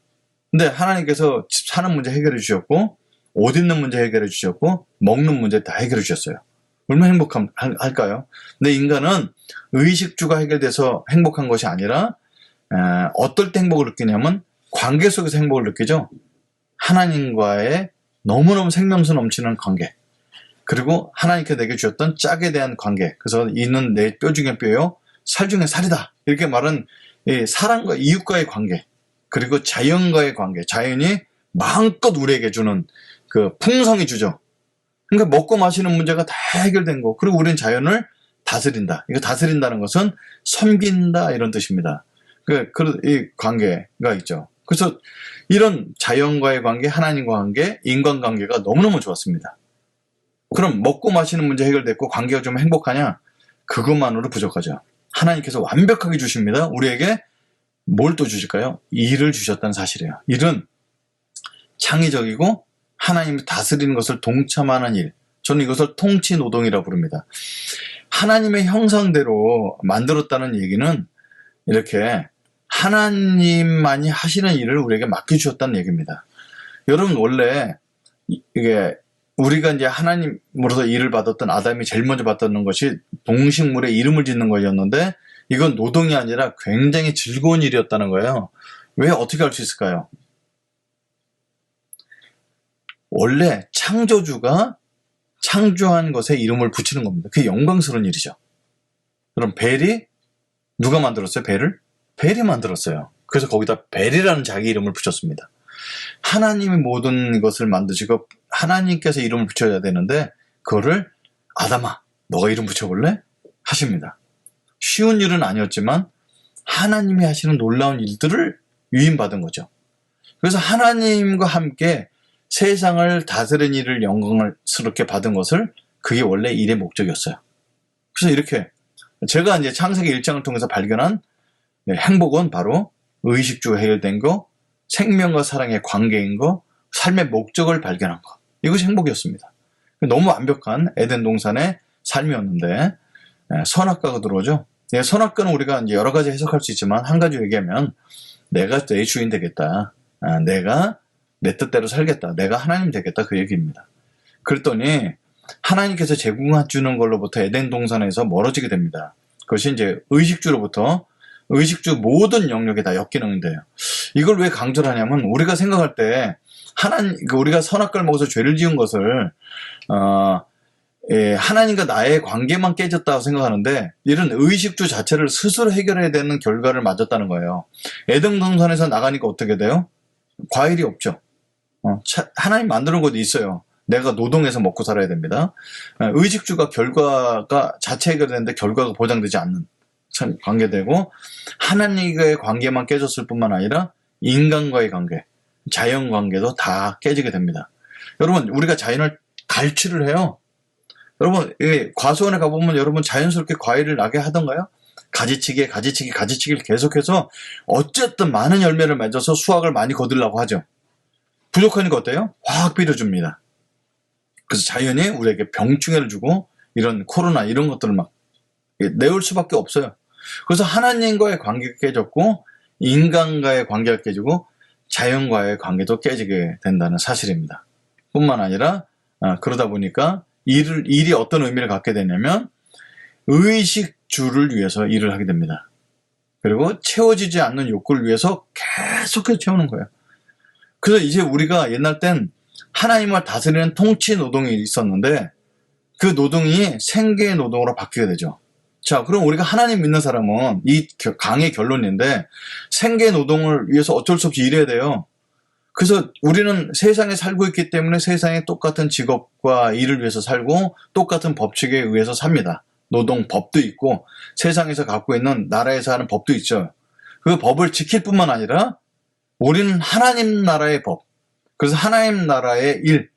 근데 하나님께서 집 사는 문제 해결해 주셨고, 옷 입는 문제 해결해 주셨고, 먹는 문제 다 해결해 주셨어요. 얼마나 행복할까요? 근데 인간은 의식주가 해결돼서 행복한 것이 아니라 어떨 때 행복을 느끼냐면 관계 속에서 행복을 느끼죠. 하나님과의 너무너무 생명수 넘치는 관계, 그리고 하나님께 내게 주셨던 짝에 대한 관계. 그래서 이는 내 뼈 중에 뼈요, 살 중에 살이다, 이렇게 말은 사람과 이웃과의 관계, 그리고 자연과의 관계. 자연이 마음껏 우리에게 주는 그 풍성이 주죠. 그러니까 먹고 마시는 문제가 다 해결된 거. 그리고 우리는 자연을 다스린다. 이거 다스린다는 것은 섬긴다, 이런 뜻입니다. 이 관계가 있죠. 그래서 이런 자연과의 관계, 하나님과 관계, 인간관계가 너무너무 좋았습니다. 그럼 먹고 마시는 문제 해결됐고 관계가 좀 행복하냐? 그것만으로 부족하죠. 하나님께서 완벽하게 주십니다. 우리에게 뭘 또 주실까요? 일을 주셨다는 사실이에요. 일은 창의적이고 하나님이 다스리는 것을 동참하는 일. 저는 이것을 통치노동이라고 부릅니다. 하나님의 형상대로 만들었다는 얘기는 이렇게 하나님만이 하시는 일을 우리에게 맡겨주셨다는 얘기입니다. 여러분, 원래 이게 우리가 이제 하나님으로서 일을 받았던 아담이 제일 먼저 받았던 것이 동식물의 이름을 짓는 거였는데, 이건 노동이 아니라 굉장히 즐거운 일이었다는 거예요. 왜, 어떻게 할 수 있을까요? 원래 창조주가 창조한 것에 이름을 붙이는 겁니다. 그게 영광스러운 일이죠. 그럼 벨이 누가 만들었어요? 벨을? 벨이 만들었어요. 그래서 거기다 벨이라는 자기 이름을 붙였습니다. 하나님이 모든 것을 만드시고 하나님께서 이름을 붙여야 되는데, 그거를 아담아, 너가 이름 붙여볼래? 하십니다. 쉬운 일은 아니었지만 하나님이 하시는 놀라운 일들을 위임받은 거죠. 그래서 하나님과 함께 세상을 다스리는 일을 영광스럽게 받은 것을, 그게 원래 일의 목적이었어요. 그래서 이렇게 제가 이제 창세기 1장을 통해서 발견한 행복은 바로 의식주가 해결된 거, 생명과 사랑의 관계인 거, 삶의 목적을 발견한 거. 이것이 행복이었습니다. 너무 완벽한 에덴 동산의 삶이었는데, 선악과가 들어오죠. 선악과는 우리가 이제 여러 가지 해석할 수 있지만, 한 가지 얘기하면 내가 내 주인 되겠다. 내가 내 뜻대로 살겠다. 내가 하나님 되겠다. 그 얘기입니다. 그랬더니 하나님께서 제공해 주는 걸로부터 에덴 동산에서 멀어지게 됩니다. 그것이 이제 의식주로부터 의식주 모든 영역에 다 엮이는데요. 이걸 왜 강조를 하냐면, 우리가 생각할 때 우리가 선악과를 먹어서 죄를 지은 것을 하나님과 나의 관계만 깨졌다고 생각하는데, 이런 의식주 자체를 스스로 해결해야 되는 결과를 맞았다는 거예요. 에덴 동산에서 나가니까 어떻게 돼요? 과일이 없죠. 하나님 만드는 것도 있어요. 내가 노동해서 먹고 살아야 됩니다. 의식주가 결과가 자체 해결되는데 결과가 보장되지 않는 관계되고, 하나님과의 관계만 깨졌을 뿐만 아니라 인간과의 관계, 자연 관계도 다 깨지게 됩니다. 여러분, 우리가 자연을 갈취를 해요. 여러분, 과수원에 가보면 여러분 자연스럽게 과일을 나게 하던가요? 가지치기를 계속해서 어쨌든 많은 열매를 맺어서 수확을 많이 거두려고 하죠. 부족하니까 어때요? 확 빌어줍니다. 그래서 자연이 우리에게 병충해를 주고 이런 코로나 이런 것들을 막 내올 수밖에 없어요. 그래서 하나님과의 관계가 깨졌고, 인간과의 관계가 깨지고, 자연과의 관계도 깨지게 된다는 사실입니다. 뿐만 아니라 그러다 보니까 일이 어떤 의미를 갖게 되냐면, 의식주를 위해서 일을 하게 됩니다. 그리고 채워지지 않는 욕구를 위해서 계속해서 채우는 거예요. 그래서 이제 우리가 옛날 땐 하나님을 다스리는 통치 노동이 있었는데, 그 노동이 생계의 노동으로 바뀌게 되죠. 자, 그럼 우리가 하나님 믿는 사람은 이 강의 결론인데, 생계 노동을 위해서 어쩔 수 없이 일해야 돼요. 그래서 우리는 세상에 살고 있기 때문에 세상에 똑같은 직업과 일을 위해서 살고 똑같은 법칙에 의해서 삽니다. 노동법도 있고 세상에서 갖고 있는 나라에서 하는 법도 있죠. 그 법을 지킬 뿐만 아니라 우리는 하나님 나라의 법, 그래서 하나님 나라의 일,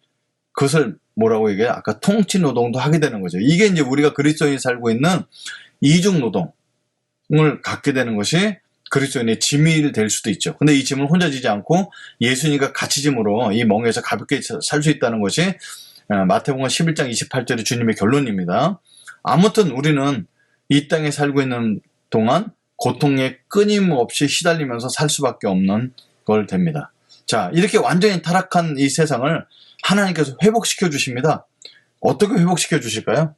그것을 뭐라고 얘기해요? 아까 통치 노동도 하게 되는 거죠. 이게 이제 우리가 그리스도인이 살고 있는 이중 노동을 갖게 되는 것이 그리스도인의 짐이 될 수도 있죠. 근데 이 짐을 혼자 지지 않고 예수님과 같이 짐으로 이 멍에서 가볍게 살 수 있다는 것이 마태복음 11장 28절의 주님의 결론입니다. 아무튼 우리는 이 땅에 살고 있는 동안 고통에 끊임없이 시달리면서 살 수밖에 없는 걸 됩니다. 자, 이렇게 완전히 타락한 이 세상을 하나님께서 회복시켜 주십니다. 어떻게 회복시켜 주실까요?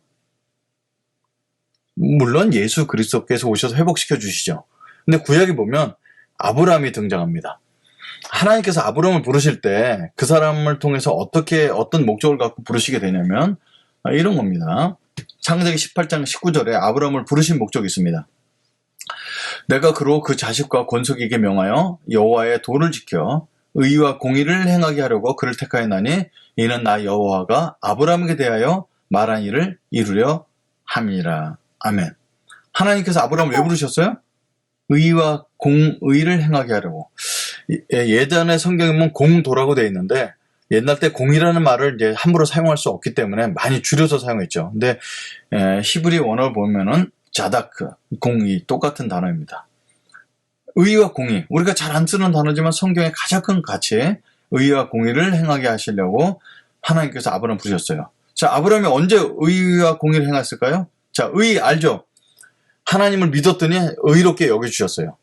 물론 예수 그리스도께서 오셔서 회복시켜 주시죠. 근데 구약에 보면 아브라함이 등장합니다. 하나님께서 아브라함을 부르실 때 그 사람을 통해서 어떤 목적을 갖고 부르시게 되냐면 이런 겁니다. 창세기 18장 19절에 아브라함을 부르신 목적이 있습니다. 내가 그로 그 자식과 권속에게 명하여 여호와의 도를 지켜 의와 공의를 행하게 하려고 그를 택하였나니, 이는 나 여호와가 아브라함에게 대하여 말한 일을 이루려 함이라. 아멘. 하나님께서 아브라함을 왜 부르셨어요? 의와 공의를 행하게 하려고. 예전에 성경에 보면 공도라고 되어 있는데, 옛날 때 공이라는 말을 이제 함부로 사용할 수 없기 때문에 많이 줄여서 사용했죠. 근데 히브리 원어를 보면은 자다크, 공의 똑같은 단어입니다. 의와 공의, 우리가 잘 안 쓰는 단어지만 성경의 가장 큰 가치, 의와 공의를 행하게 하시려고 하나님께서 아브라함을 부르셨어요. 자, 아브라함이 언제 의와 공의를 행했을까요? 자, 의 알죠? 하나님을 믿었더니 의롭게 여겨주셨어요.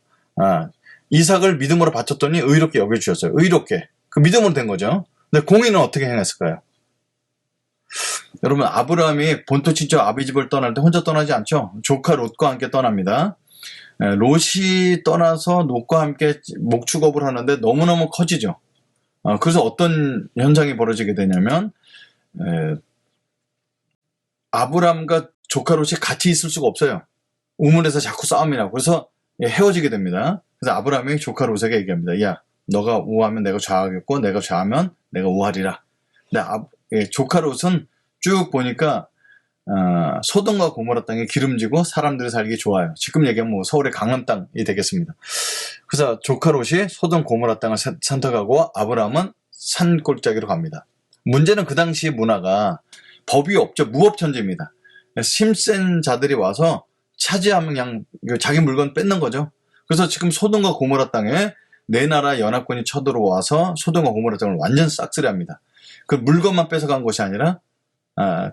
이삭을 믿음으로 바쳤더니 의롭게 여겨주셨어요. 의롭게. 그 믿음으로 된 거죠. 근데 공의는 어떻게 행했을까요? 여러분, 아브라함이 본토 친척 아비집을 떠날 때 혼자 떠나지 않죠? 조카 롯과 함께 떠납니다. 롯이 떠나서 롯과 함께 목축업을 하는데 너무너무 커지죠. 그래서 어떤 현상이 벌어지게 되냐면 아브라함과 조카 롯이 같이 있을 수가 없어요. 우물에서 자꾸 싸움이 나고 그래서 헤어지게 됩니다. 그래서 아브라함이 조카 롯에게 얘기합니다. 야, 너가 우하면 내가 좌하겠고 내가 좌하면 내가 우하리라. 근데 조카 롯은 쭉 보니까 소돔과 고모라 땅이 기름지고 사람들이 살기 좋아요. 지금 얘기하면 뭐 서울의 강남 땅이 되겠습니다. 그래서 조카 롯이 소돔 고모라 땅을 선택하고 아브라함은 산골짜기로 갑니다. 문제는 그 당시 문화가 법이 없죠. 무법천지입니다. 힘센 자들이 와서 차지하면 그냥 자기 물건 뺏는 거죠. 그래서 지금 소돔과 고모라 땅에 네 나라 연합군이 쳐들어와서 소돔과 고모라 땅을 완전 싹쓸이합니다. 그 물건만 뺏어간 것이 아니라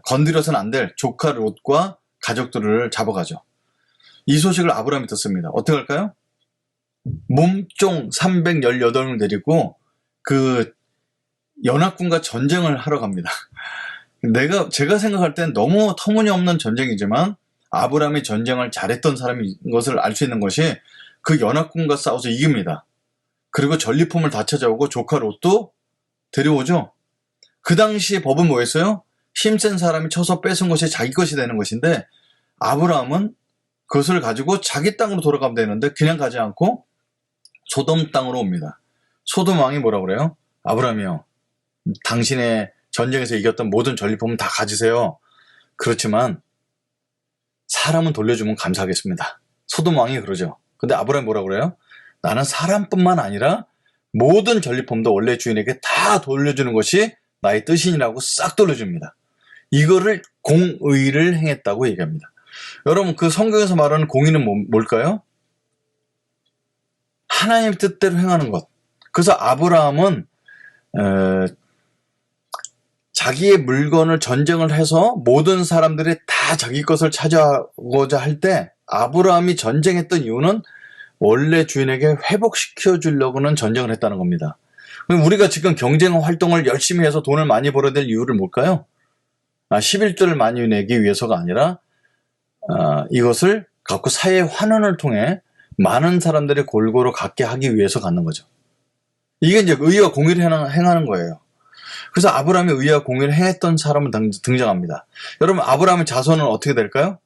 건드려서는 안 될 조카 롯과 가족들을 잡아가죠. 이 소식을 아브라함이 듣습니다. 어떻게 할까요? 몸종 318명 데리고 그 연합군과 전쟁을 하러 갑니다. 제가 생각할 땐 너무 터무니없는 전쟁이지만 아브라함이 전쟁을 잘했던 사람인 것을 알 수 있는 것이 그 연합군과 싸워서 이깁니다. 그리고 전리품을 다 찾아오고 조카 롯도 데려오죠. 그 당시 법은 뭐였어요? 힘센 사람이 쳐서 뺏은 것이 자기 것이 되는 것인데 아브라함은 그것을 가지고 자기 땅으로 돌아가면 되는데 그냥 가지 않고 소돔 땅으로 옵니다. 소돔 왕이 뭐라고 그래요? 아브라함이요, 당신의 전쟁에서 이겼던 모든 전리품은 다 가지세요. 그렇지만 사람은 돌려주면 감사하겠습니다. 소돔 왕이 그러죠. 근데 아브라함이 뭐라고 그래요? 나는 사람뿐만 아니라 모든 전리품도 원래 주인에게 다 돌려주는 것이 나의 뜻이라고 싹 돌려줍니다. 이거를 공의를 행했다고 얘기합니다. 여러분, 그 성경에서 말하는 공의는 뭘까요? 하나님 뜻대로 행하는 것. 그래서 아브라함은 자기의 물건을 전쟁을 해서 모든 사람들이 다 자기 것을 차지하고자 할 때 아브라함이 전쟁했던 이유는 원래 주인에게 회복시켜 주려고는 전쟁을 했다는 겁니다. 우리가 지금 경쟁 활동을 열심히 해서 돈을 많이 벌어야 될 이유를 뭘까요? 11조를 많이 내기 위해서가 아니라 이것을 갖고 사회 환원을 통해 많은 사람들이 골고루 갖게 하기 위해서 갖는 거죠. 이게 이제 의와 공의를 행하는 거예요. 그래서 아브라함이 의와 공의를 행했던 사람은 등장합니다. 여러분, 아브라함의 자손은 어떻게 될까요?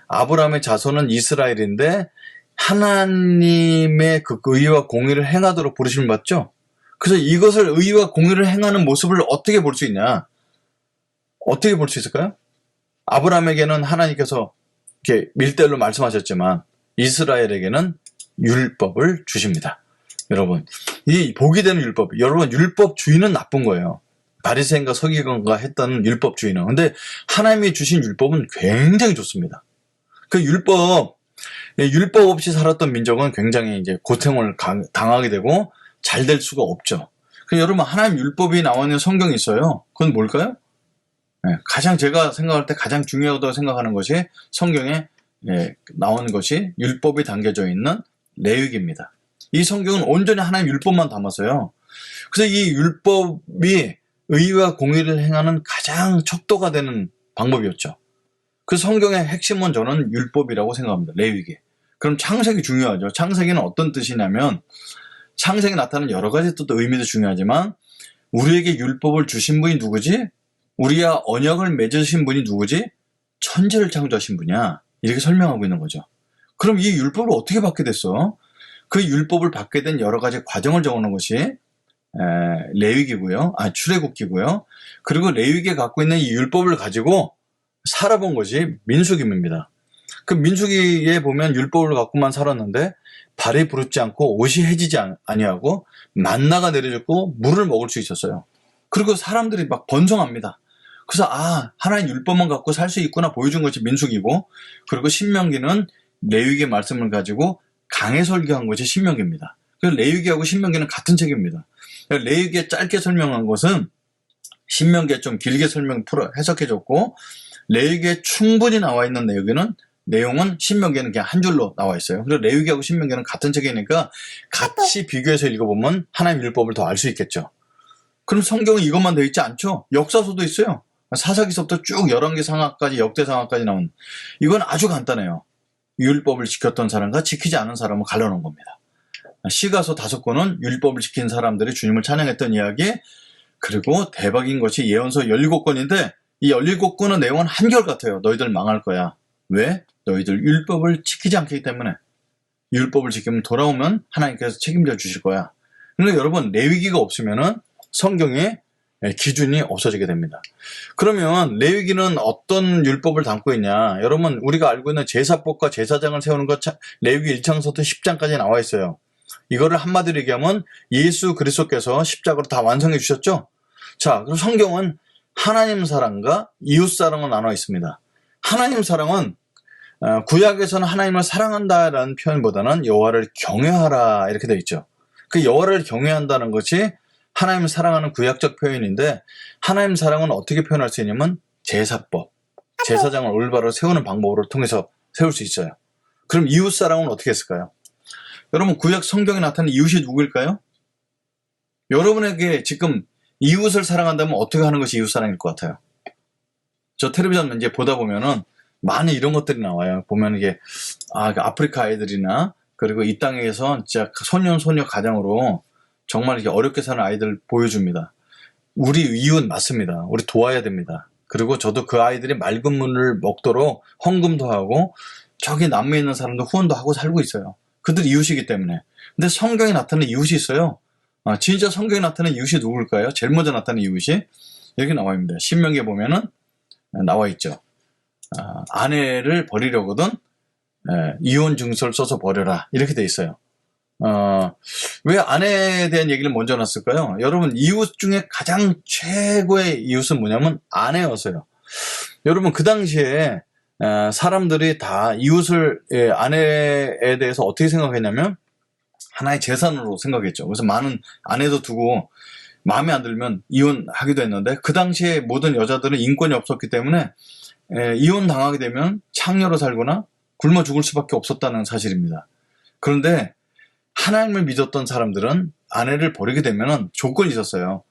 아브라함의 자손은 이스라엘인데 하나님의 그 의와 공의를 행하도록 부르심을 받죠. 그래서 이것을 의와 공의를 행하는 모습을 어떻게 볼 수 있냐? 어떻게 볼 수 있을까요? 아브라함에게는 하나님께서 이렇게 밀대로 말씀하셨지만 이스라엘에게는 율법을 주십니다. 여러분, 이 복이 되는 율법, 여러분, 율법주의는 나쁜 거예요. 바리새인과 서기관과 했던 율법주의는. 근데 하나님이 주신 율법은 굉장히 좋습니다. 그 율법 없이 살았던 민족은 굉장히 이제 고통을 당하게 되고 잘 될 수가 없죠. 여러분, 하나님 율법이 나와 있는 성경이 있어요. 그건 뭘까요? 가장 제가 생각할 때 가장 중요하다고 생각하는 것이 성경에 나오는 것이 율법이 담겨져 있는 레위기입니다. 이 성경은 온전히 하나님 율법만 담았어요. 그래서 이 율법이 의와 공의를 행하는 가장 척도가 되는 방법이었죠. 그 성경의 핵심은 저는 율법이라고 생각합니다. 레위기. 그럼 창세기 중요하죠. 창세기는 어떤 뜻이냐면 창세기에 나타나는 여러 가지 뜻도 의미도 중요하지만 우리에게 율법을 주신 분이 누구지? 우리와 언약을 맺으신 분이 누구지? 천지를 창조하신 분이야. 이렇게 설명하고 있는 거죠. 그럼 이 율법을 어떻게 받게 됐어? 그 율법을 받게 된 여러 가지 과정을 적어놓은 것이 레위기고요. 출애굽기고요. 그리고 레위기에 갖고 있는 이 율법을 가지고 살아본 것이 민수기입니다. 그 민수기에 보면 율법을 갖고만 살았는데 발이 부르지 않고 옷이 해지지 아니하고 만나가 내려졌고 물을 먹을 수 있었어요. 그리고 사람들이 막 번성합니다. 그래서 하나님 율법만 갖고 살 수 있구나 보여준 것이 민수기고, 그리고 신명기는 레위기의 말씀을 가지고 강해 설교한 것이 신명기입니다. 그래서 레위기하고 신명기는 같은 책입니다. 레위기에 짧게 설명한 것은 신명기에 좀 길게 해석해줬고, 레위기에 충분히 나와 있는 내용은 신명기에는 그냥 한 줄로 나와 있어요. 그리고 레위기하고 신명기는 같은 책이니까 같이 비교해서 읽어보면 하나님 율법을 더 알 수 있겠죠. 그럼 성경은 이것만 되어 있지 않죠? 역사서도 있어요. 사사기서부터 쭉 11개 상하까지, 역대 상하까지 나온. 이건 아주 간단해요. 율법을 지켰던 사람과 지키지 않은 사람을 갈라놓은 겁니다. 시가서 5권은 율법을 지킨 사람들이 주님을 찬양했던 이야기, 그리고 대박인 것이 예언서 17권인데 이 17권의 내용은 한결같아요. 너희들 망할 거야. 왜? 너희들 율법을 지키지 않기 때문에. 율법을 지키면 돌아오면 하나님께서 책임져 주실 거야. 그러니까 여러분, 레위기가 없으면은 성경에 기준이 없어지게 됩니다. 그러면 레위기는 어떤 율법을 담고 있냐? 여러분, 우리가 알고 있는 제사법과 제사장을 세우는 것, 레위기 1장부터 10장까지 나와 있어요. 이거를 한마디로 얘기하면 예수 그리스도께서 십자가로 다 완성해 주셨죠? 자, 그럼 성경은 하나님 사랑과 이웃 사랑을 나눠 있습니다. 하나님 사랑은 구약에서는 하나님을 사랑한다라는 표현보다는 여호와를 경외하라 이렇게 되어 있죠. 그 여호와를 경외한다는 것이 하나님을 사랑하는 구약적 표현인데, 하나님 사랑은 어떻게 표현할 수 있냐면 제사법, 제사장을 올바로 세우는 방법으로 통해서 세울 수 있어요. 그럼 이웃 사랑은 어떻게 했을까요? 여러분, 구약 성경에 나타나는 이웃이 누구일까요? 여러분에게 지금 이웃을 사랑한다면 어떻게 하는 것이 이웃 사랑일 것 같아요? 저 텔레비전 이제 보다 보면은 많이 이런 것들이 나와요. 보면 이게 아프리카 아이들이나, 그리고 이 땅에서 진짜 소년 소녀 가장으로 정말 이렇게 어렵게 사는 아이들 보여줍니다. 우리 이웃 맞습니다. 우리 도와야 됩니다. 그리고 저도 그 아이들이 맑은 물을 먹도록 헌금도 하고, 저기 남미에 있는 사람도 후원도 하고 살고 있어요. 그들 이웃이기 때문에. 근데 성경에 나타나는 이웃이 있어요. 진짜 성경에 나타나는 이웃이 누굴까요? 제일 먼저 나타나는 이웃이 여기 나와 있습니다. 신명기에 보면은 나와 있죠. 아내를 버리려거든 이혼 증서를 써서 버려라 이렇게 돼 있어요. 왜 아내에 대한 얘기를 먼저 놨을까요? 여러분, 이웃 중에 가장 최고의 이웃은 뭐냐면 아내였어요. 여러분, 그 당시에 사람들이 다 이웃을, 아내에 대해서 어떻게 생각했냐면 하나의 재산으로 생각했죠. 그래서 많은 아내도 두고 마음에 안 들면 이혼하기도 했는데, 그 당시에 모든 여자들은 인권이 없었기 때문에 이혼 당하게 되면 창녀로 살거나 굶어 죽을 수밖에 없었다는 사실입니다. 그런데 하나님을 믿었던 사람들은 아내를 버리게 되면 조건이 있었어요.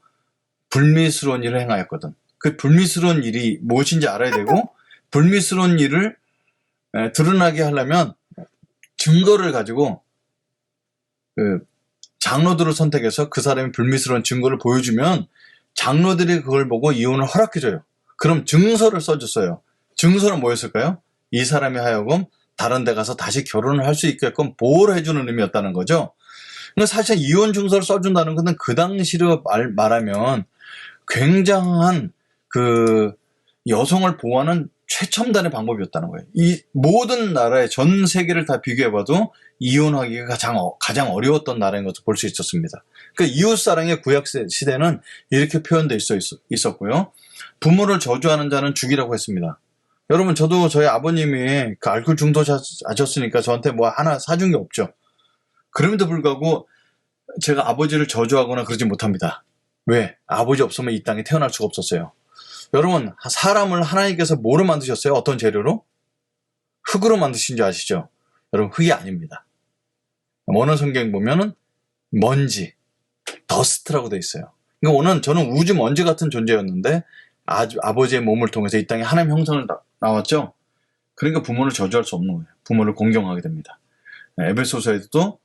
불미스러운 일을 행하였거든. 그 불미스러운 일이 무엇인지 알아야 되고, 불미스러운 일을 드러나게 하려면 증거를 가지고 장로들을 선택해서 그 사람이 불미스러운 증거를 보여주면 장로들이 그걸 보고 이혼을 허락해줘요. 그럼 증서를 써줬어요. 증서는 뭐였을까요? 이 사람이 하여금 다른 데 가서 다시 결혼을 할 수 있게끔 보호를 해주는 의미였다는 거죠. 근데 사실 이혼 증서를 써준다는 것은 그 당시로 말하면 굉장한 그 여성을 보호하는 최첨단의 방법이었다는 거예요. 이 모든 나라의 전 세계를 다 비교해봐도 이혼하기가 가장 어려웠던 나라인 것을 볼 수 있었습니다. 그 이웃사랑의 구약 시대는 이렇게 표현되어 있었고요. 부모를 저주하는 자는 죽이라고 했습니다. 여러분, 저도 저희 아버님이 그 알코올 중독자셨으니까 저한테 뭐 하나 사준 게 없죠. 그럼에도 불구하고 제가 아버지를 저주하거나 그러지 못합니다. 왜? 아버지 없으면 이 땅에 태어날 수가 없었어요. 여러분, 사람을 하나님께서 뭐로 만드셨어요? 어떤 재료로? 흙으로 만드신 줄 아시죠? 여러분, 흙이 아닙니다. 원어 성경 보면은 먼지, 더스트라고 되어 있어요. 그러니까 저는 우주 먼지 같은 존재였는데 아버지의 몸을 통해서 이 땅에 하나님 형상을 나왔죠. 그러니까 부모를 저주할 수 없는 거예요. 부모를 공경하게 됩니다. 에베소서에도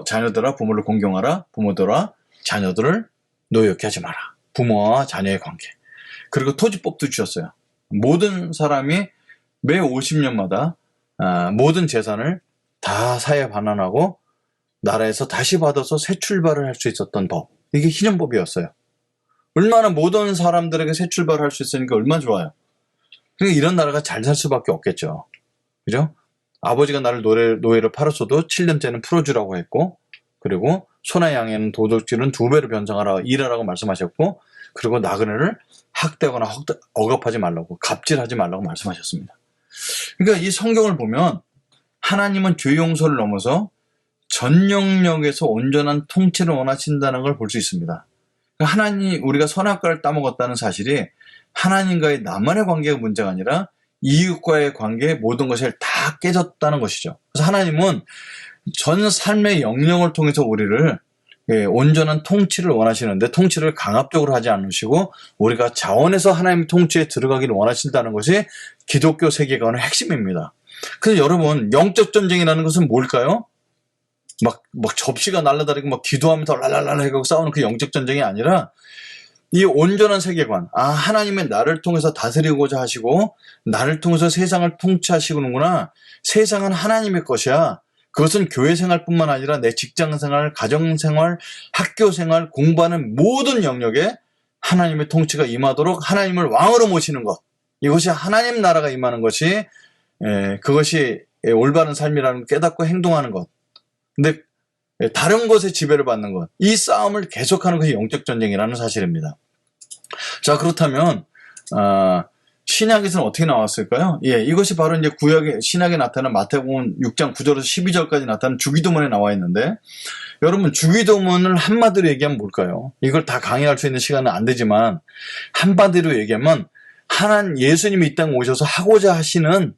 자녀들아 부모를 공경하라, 부모들아 자녀들을 노엽게 하지 마라. 부모와 자녀의 관계. 그리고 토지법도 주셨어요. 모든 사람이 매 50년마다 모든 재산을 다 사회 반환하고 나라에서 다시 받아서 새 출발을 할 수 있었던 법. 이게 희년법이었어요. 얼마나 모든 사람들에게 새 출발을 할 수 있으니까 얼마나 좋아요. 그러니까 이런 나라가 잘 살 수밖에 없겠죠. 그죠? 아버지가 나를 노예로 팔았어도 7년째는 풀어주라고 했고, 그리고 소나 양에는 도둑질은 2배로 변상하라, 일하라고 말씀하셨고, 그리고 나그네를 학대하거나 억압하지 말라고, 갑질하지 말라고 말씀하셨습니다. 그러니까 이 성경을 보면 하나님은 죄 용서를 넘어서 전 영역에서 온전한 통치를 원하신다는 걸 볼 수 있습니다. 하나님, 우리가 선악과를 따먹었다는 사실이 하나님과의 나만의 관계가 문제가 아니라 이웃과의 관계의 모든 것이 다 깨졌다는 것이죠. 그래서 하나님은 전 삶의 영역을 통해서 우리를 온전한 통치를 원하시는데 통치를 강압적으로 하지 않으시고 우리가 자원해서 하나님의 통치에 들어가기를 원하신다는 것이 기독교 세계관의 핵심입니다. 그래서 여러분, 영적 전쟁이라는 것은 뭘까요? 막 접시가 날아다니고 막 기도하면서 랄랄랄라 해가지고 싸우는 그 영적 전쟁이 아니라 이 온전한 세계관, 하나님의 나를 통해서 다스리고자 하시고 나를 통해서 세상을 통치하시는구나. 세상은 하나님의 것이야. 그것은 교회 생활뿐만 아니라 내 직장 생활, 가정 생활, 학교 생활, 공부하는 모든 영역에 하나님의 통치가 임하도록 하나님을 왕으로 모시는 것. 이것이 하나님 나라가 임하는 것이 그것이 올바른 삶이라는 걸 깨닫고 행동하는 것. 근데 다른 것에 지배를 받는 것. 이 싸움을 계속하는 것이 영적 전쟁이라는 사실입니다. 자, 그렇다면 신약에서는 어떻게 나왔을까요? 이것이 바로 이제 신약에 나타난 마태복음 6장 9절에서 12절까지 나타난 주기도문에 나와 있는데, 여러분, 주기도문을 한마디로 얘기하면 뭘까요? 이걸 다 강의할 수 있는 시간은 안 되지만 한마디로 얘기하면 예수님이 이 땅에 오셔서 하고자 하시는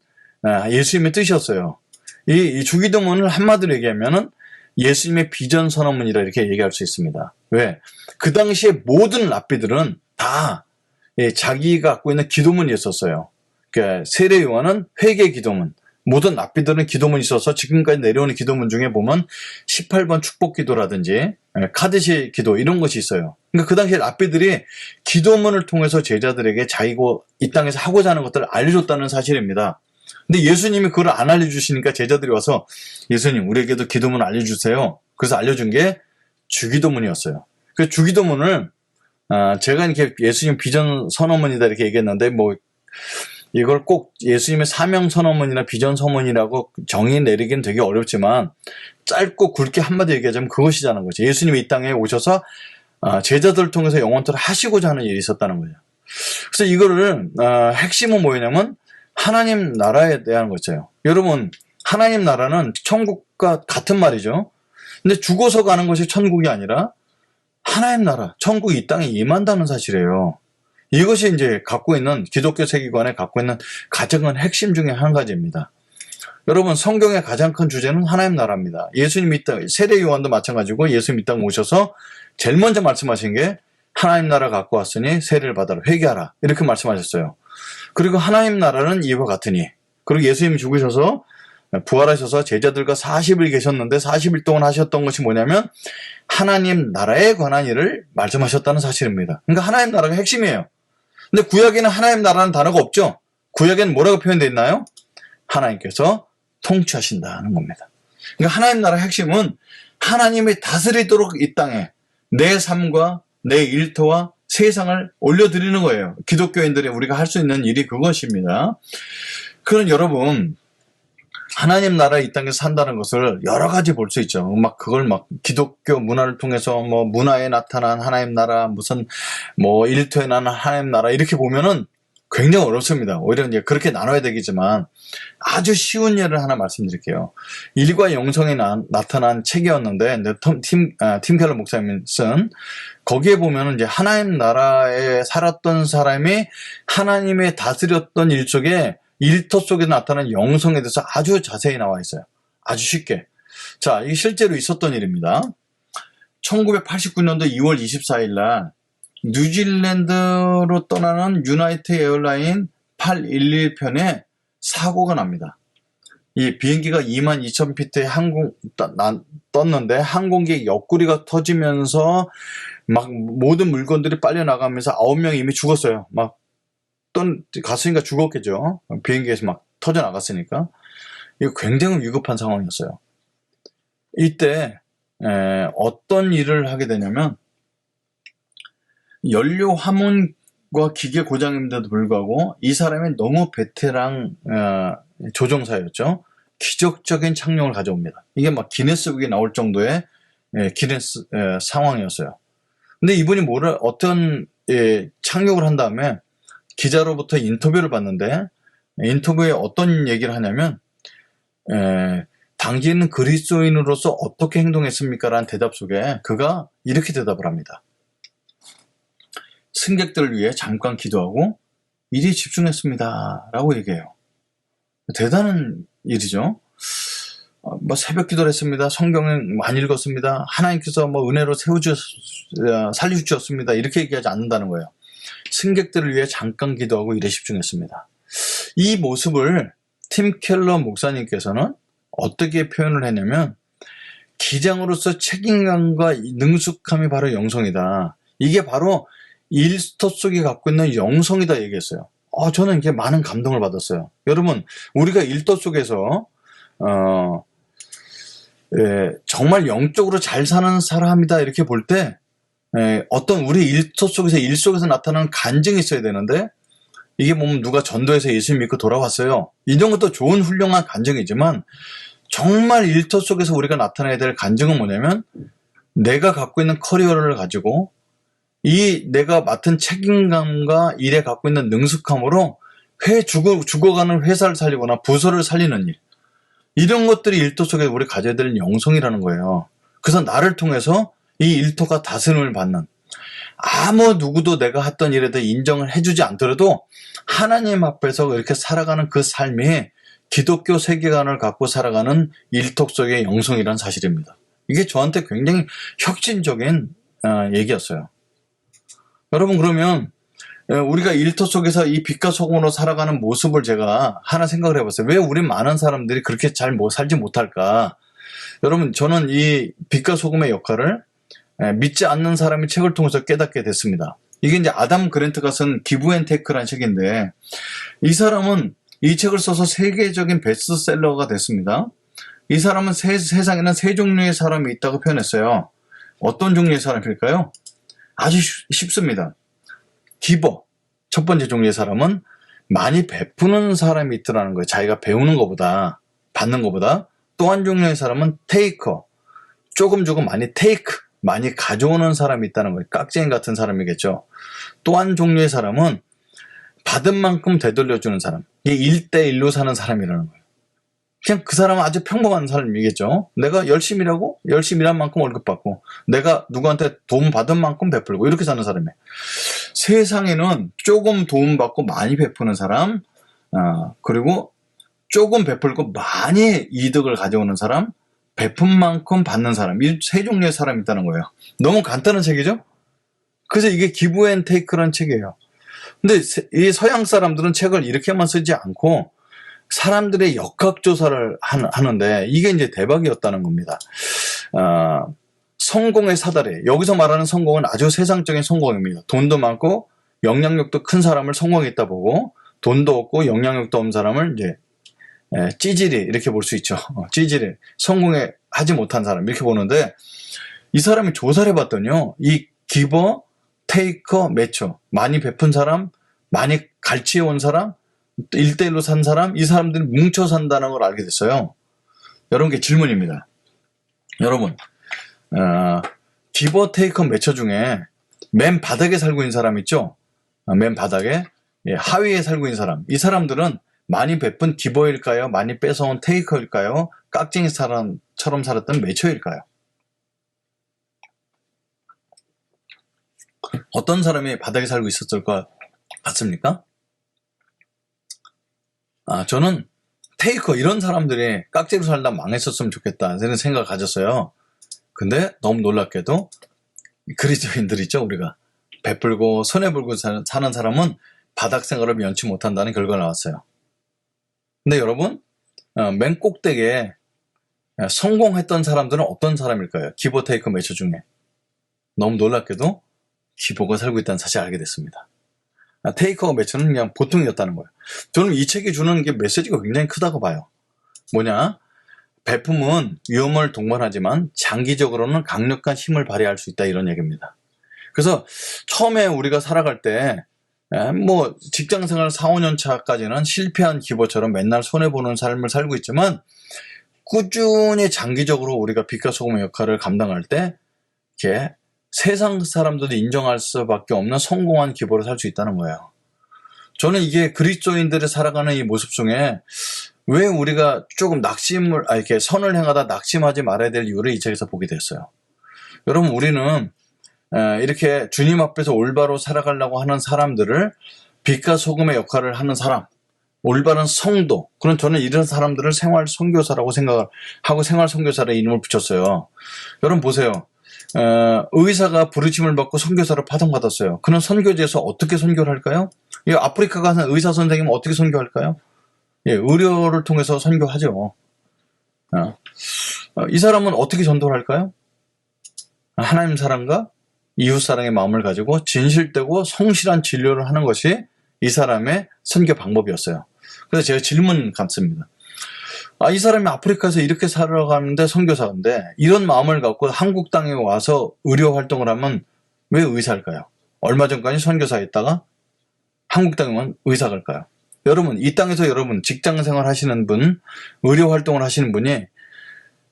예수님의 뜻이었어요. 이 주기도문을 한마디로 얘기하면은 예수님의 비전 선언문이라 이렇게 얘기할 수 있습니다. 왜? 그 당시에 모든 랍비들은 다 자기가 갖고 있는 기도문이 있었어요. 그러니까 세례 요한은 회개 기도문, 모든 랍비들은 기도문이 있어서 지금까지 내려오는 기도문 중에 보면 18번 축복 기도라든지 카드시 기도 이런 것이 있어요. 그러니까 그 당시에 랍비들이 기도문을 통해서 제자들에게 자기가 이 땅에서 하고자 하는 것들을 알려줬다는 사실입니다. 근데 예수님이 그걸 안 알려주시니까 제자들이 와서 예수님, 우리에게도 기도문 알려주세요. 그래서 알려준 게 주기도문이었어요. 그 주기도문을 제가 이렇게 예수님 비전 선언문이다 이렇게 얘기했는데 이걸 꼭 예수님의 사명 선언문이나 비전 선언문이라고 정의 내리기는 되게 어렵지만 짧고 굵게 한마디 얘기하자면 그것이라는 거죠. 예수님이 이 땅에 오셔서 제자들을 통해서 영원토록 하시고자 하는 일이 있었다는 거죠. 그래서 이거를 핵심은 뭐냐면 하나님 나라에 대한 거죠. 여러분, 하나님 나라는 천국과 같은 말이죠. 근데 죽어서 가는 것이 천국이 아니라 하나님 나라, 천국이 이 땅에 임한다는 사실이에요. 이것이 이제 갖고 있는 기독교 세계관에 갖고 있는 가장 큰 핵심 중에 한 가지입니다. 여러분, 성경의 가장 큰 주제는 하나님 나라입니다. 예수님이 이 땅, 세례 요한도 마찬가지고 예수님이 이 땅 오셔서 제일 먼저 말씀하신 게 하나님 나라 갖고 왔으니 세례를 받아라, 회개하라 이렇게 말씀하셨어요. 그리고 하나님 나라는 이와 같으니, 그리고 예수님이 죽으셔서 부활하셔서 제자들과 40일 계셨는데 40일 동안 하셨던 것이 뭐냐면 하나님 나라에 관한 일을 말씀하셨다는 사실입니다. 그러니까 하나님 나라가 핵심이에요. 근데 구약에는 하나님 나라는 단어가 없죠. 구약에는 뭐라고 표현되어 있나요? 하나님께서 통치하신다는 겁니다. 그러니까 하나님 나라의 핵심은 하나님이 다스리도록 이 땅에 내 삶과 내 일터와 세상을 올려드리는 거예요. 기독교인들이 우리가 할 수 있는 일이 그것입니다. 그럼 여러분, 하나님 나라에 이 땅에서 산다는 것을 여러 가지 볼 수 있죠. 그걸 기독교 문화를 통해서 문화에 나타난 하나님 나라, 무슨 일터에 나는 하나님 나라 이렇게 보면은 굉장히 어렵습니다. 오히려 이제 그렇게 나눠야 되겠지만 아주 쉬운 예를 하나 말씀드릴게요. 일과 영성에 나타난 책이었는데 팀 켈러 목사님이 쓴, 거기에 보면은 이제 하나님 나라에 살았던 사람이 하나님의 다스렸던 일 속에 일터 속에 나타난 영성에 대해서 아주 자세히 나와 있어요. 아주 쉽게. 자, 이게 실제로 있었던 일입니다. 1989년도 2월 24일 날 뉴질랜드로 떠나는 유나이티드 에어라인 811편에 사고가 납니다. 이 비행기가 22,000피트에 떴는데 항공기 옆구리가 터지면서 모든 물건들이 빨려 나가면서 9명이 이미 죽었어요. 갔으니까 죽었겠죠. 비행기에서 터져 나갔으니까. 이거 굉장히 위급한 상황이었어요. 이때 어떤 일을 하게 되냐면 연료 화문과 기계 고장임에도 불구하고 이 사람이 너무 베테랑 조종사였죠. 기적적인 착륙을 가져옵니다. 이게 기네스북에 나올 정도의 기네스 상황이었어요. 근데 이분이 어떤 착륙을 한 다음에 기자로부터 인터뷰를 받는데 인터뷰에 어떤 얘기를 하냐면 당신은 그리스도인으로서 어떻게 행동했습니까? 라는 대답 속에 그가 이렇게 대답을 합니다. 승객들을 위해 잠깐 기도하고 일에 집중했습니다. 라고 얘기해요. 대단한 일이죠. 뭐 새벽 기도를 했습니다. 성경을 많이 읽었습니다. 하나님께서 뭐 은혜로 살려주셨습니다. 이렇게 얘기하지 않는다는 거예요. 승객들을 위해 잠깐 기도하고 일에 집중했습니다. 이 모습을 팀 켈러 목사님께서는 어떻게 표현을 했냐면, 기장으로서 책임감과 능숙함이 바로 영성이다. 이게 바로 일터 속에 갖고 있는 영성이다 얘기했어요. 저는 이게 많은 감동을 받았어요. 여러분, 우리가 일터 속에서 정말 영적으로 잘 사는 사람이다 이렇게 볼 때 어떤 우리 일터 속에서 일 속에서 나타나는 간증이 있어야 되는데, 이게 보면 누가 전도해서 예수 믿고 돌아왔어요. 이런 것도 좋은 훌륭한 간증이지만, 정말 일터 속에서 우리가 나타내야 될 간증은 뭐냐면, 내가 갖고 있는 커리어를 가지고 이 내가 맡은 책임감과 일에 갖고 있는 능숙함으로 죽어가는 회사를 살리거나 부서를 살리는 일, 이런 것들이 일터 속에 우리 가져야 될 영성이라는 거예요. 그래서 나를 통해서 이 일터가 다스림을 받는, 아무 누구도 내가 했던 일에 대해 인정을 해주지 않더라도 하나님 앞에서 이렇게 살아가는 그 삶이 기독교 세계관을 갖고 살아가는 일터 속의 영성이라는 사실입니다. 이게 저한테 굉장히 혁신적인 얘기였어요. 여러분, 그러면 우리가 일터 속에서 이 빛과 소금으로 살아가는 모습을 제가 하나 생각을 해봤어요. 왜 우리 많은 사람들이 그렇게 잘 살지 못할까? 여러분, 저는 이 빛과 소금의 역할을 믿지 않는 사람이 책을 통해서 깨닫게 됐습니다. 이게 이제 아담 그랜트가 쓴 기브 앤 테이크라는 책인데, 이 사람은 이 책을 써서 세계적인 베스트셀러가 됐습니다. 이 사람은 세상에는 세 종류의 사람이 있다고 표현했어요. 어떤 종류의 사람일까요? 아주 쉽습니다. 기버, 첫 번째 종류의 사람은 많이 베푸는 사람이 있더라는 거예요. 자기가 배우는 것보다, 받는 것보다. 또 한 종류의 사람은 테이커, 조금 주고 많이 테이크, 많이 가져오는 사람이 있다는 거예요. 깍쟁이 같은 사람이겠죠. 또 한 종류의 사람은 받은 만큼 되돌려주는 사람, 이게 1대1로 사는 사람이라는 거예요. 그냥 그 사람은 아주 평범한 사람이겠죠. 내가 열심히 일하고 열심히 일한 만큼 월급 받고, 내가 누구한테 도움 받은 만큼 베풀고, 이렇게 사는 사람이에요. 세상에는 조금 도움 받고 많이 베푸는 사람, 그리고 조금 베풀고 많이 이득을 가져오는 사람, 베푼 만큼 받는 사람, 이 세 종류의 사람이 있다는 거예요. 너무 간단한 책이죠? 그래서 이게 기브 앤 테이크라는 책이에요. 근데 이 서양 사람들은 책을 이렇게만 쓰지 않고 사람들의 역학조사를 하는데, 이게 이제 대박이었다는 겁니다. 성공의 사다리. 여기서 말하는 성공은 아주 세상적인 성공입니다. 돈도 많고 영향력도 큰 사람을 성공했다 보고, 돈도 없고 영향력도 없는 사람을 이제 찌질이, 이렇게 볼 수 있죠. 찌질이, 성공에 하지 못한 사람, 이렇게 보는데, 이 사람이 조사를 해봤더니요, 이 기버, 테이커, 매처, 많이 베푼 사람, 많이 갈취해온 사람, 1대1로 산 사람, 이 사람들이 뭉쳐 산다는 걸 알게 됐어요. 여러분께 질문입니다. 여러분, 기버, 테이커, 매처 중에 맨 바닥에 살고 있는 사람 있죠? 맨 바닥에, 하위에 살고 있는 사람, 이 사람들은 많이 베푼 기버일까요? 많이 뺏어온 테이커일까요? 깍쟁이 사람처럼 살았던 매처일까요? 어떤 사람이 바닥에 살고 있었을 것 같습니까? 저는 테이커, 이런 사람들이 깍쟁이로 살다 망했었으면 좋겠다 이런 생각을 가졌어요. 근데 너무 놀랍게도 그리스도인들 있죠, 우리가 베풀고 손해불고 사는 사람은 바닥 생활을 면치 못한다는 결과가 나왔어요. 근데 여러분, 맨 꼭대기에 성공했던 사람들은 어떤 사람일까요? 기버, 테이커, 매처 중에 너무 놀랍게도 기버가 살고 있다는 사실을 알게 됐습니다. 테이커가 매처는 그냥 보통이었다는 거예요. 저는 이 책이 주는 게 메시지가 굉장히 크다고 봐요. 뭐냐? 베품은 위험을 동반하지만 장기적으로는 강력한 힘을 발휘할 수 있다, 이런 얘기입니다. 그래서 처음에 우리가 살아갈 때 뭐 직장생활 4, 5년 차까지는 실패한 기버처럼 맨날 손해보는 삶을 살고 있지만, 꾸준히 장기적으로 우리가 빛과 소금의 역할을 감당할 때 이렇게 세상 사람들도 인정할 수밖에 없는 성공한 기버를 살 수 있다는 거예요. 저는 이게 그리스도인들이 살아가는 이 모습 중에 왜 우리가 조금 이렇게 선을 행하다 낙심하지 말아야 될 이유를 이 책에서 보게 됐어요. 여러분, 우리는 이렇게 주님 앞에서 올바로 살아가려고 하는 사람들을 빛과 소금의 역할을 하는 사람, 올바른 성도, 그런 저는 이런 사람들을 생활 선교사라고 생각을 하고 생활 선교사라는 이름을 붙였어요. 여러분 보세요. 의사가 부르심을 받고 선교사를 파송받았어요. 그는 선교지에서 어떻게 선교를 할까요? 이 아프리카 가는 의사 선생님은 어떻게 선교할까요? 예, 의료를 통해서 선교하죠. 이 사람은 어떻게 전도를 할까요? 하나님 사랑과 이웃 사랑의 마음을 가지고 진실되고 성실한 진료를 하는 것이 이 사람의 선교 방법이었어요. 그래서 제가 질문 갖습니다. 이 사람이 아프리카에서 이렇게 살아가는데 선교사인데 이런 마음을 갖고 한국 땅에 와서 의료 활동을 하면 왜 의사일까요? 얼마 전까지 선교사였다가 한국 땅에 오면 의사일까요? 여러분, 이 땅에서 여러분 직장 생활 하시는 분, 의료 활동을 하시는 분이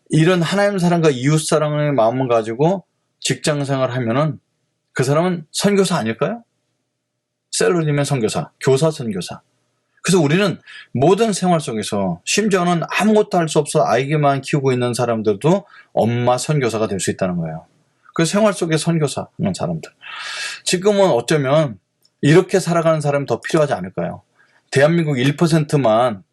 이런 하나님 사랑과 이웃 사랑의 마음을 가지고 직장 생활 하면은 그 사람은 선교사 아닐까요? 셀러리맨 선교사, 교사 선교사. 그래서 우리는 모든 생활 속에서 심지어는 아무것도 할 수 없어 아이만 키우고 있는 사람들도 엄마 선교사가 될 수 있다는 거예요. 그 생활 속의 선교사 하는 사람들. 지금은 어쩌면 이렇게 살아가는 사람이 더 필요하지 않을까요? 대한민국 1%만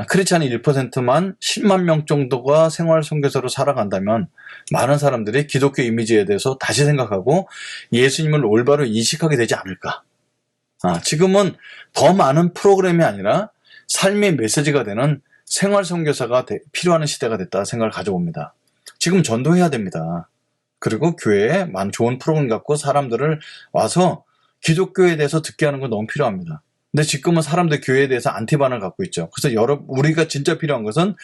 크리스찬이 1%만 10만 명 정도가 생활 선교사로 살아간다면 많은 사람들이 기독교 이미지에 대해서 다시 생각하고 예수님을 올바로 인식하게 되지 않을까. 지금은 더 많은 프로그램이 아니라 삶의 메시지가 되는 생활 선교사가 필요한 시대가 됐다 생각을 가져봅니다. 지금 전도해야 됩니다. 그리고 교회에 많은 좋은 프로그램 갖고 사람들을 와서 기독교에 대해서 듣게 하는 건 너무 필요합니다. 근데 지금은 사람들 교회에 대해서 안티반을 갖고 있죠. 그래서 우리가 진짜 필요한 것은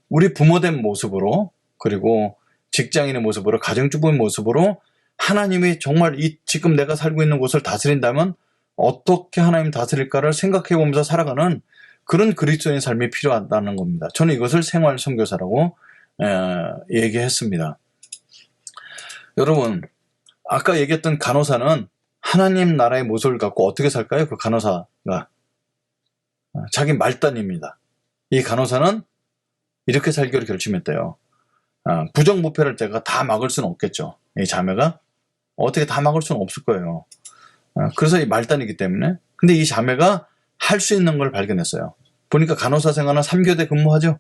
우리 부모된 모습으로, 그리고 직장인의 모습으로, 가정주부의 모습으로 하나님이 정말 지금 내가 살고 있는 곳을 다스린다면 어떻게 하나님 다스릴까를 생각해 보면서 살아가는 그런 그리스도인의 삶이 필요하다는 겁니다. 저는 이것을 생활 선교사라고 얘기했습니다. 여러분, 아까 얘기했던 간호사는 하나님 나라의 모습을 갖고 어떻게 살까요? 그 간호사가 자기 말단입니다. 이 간호사는 이렇게 살기로 결심했대요. 부정부패를 제가 다 막을 수는 없겠죠. 이 자매가 어떻게 다 막을 수는 없을 거예요. 그래서 이 말단이기 때문에. 근데 이 자매가 할 수 있는 걸 발견했어요. 보니까 간호사 생활은 3교대 근무하죠.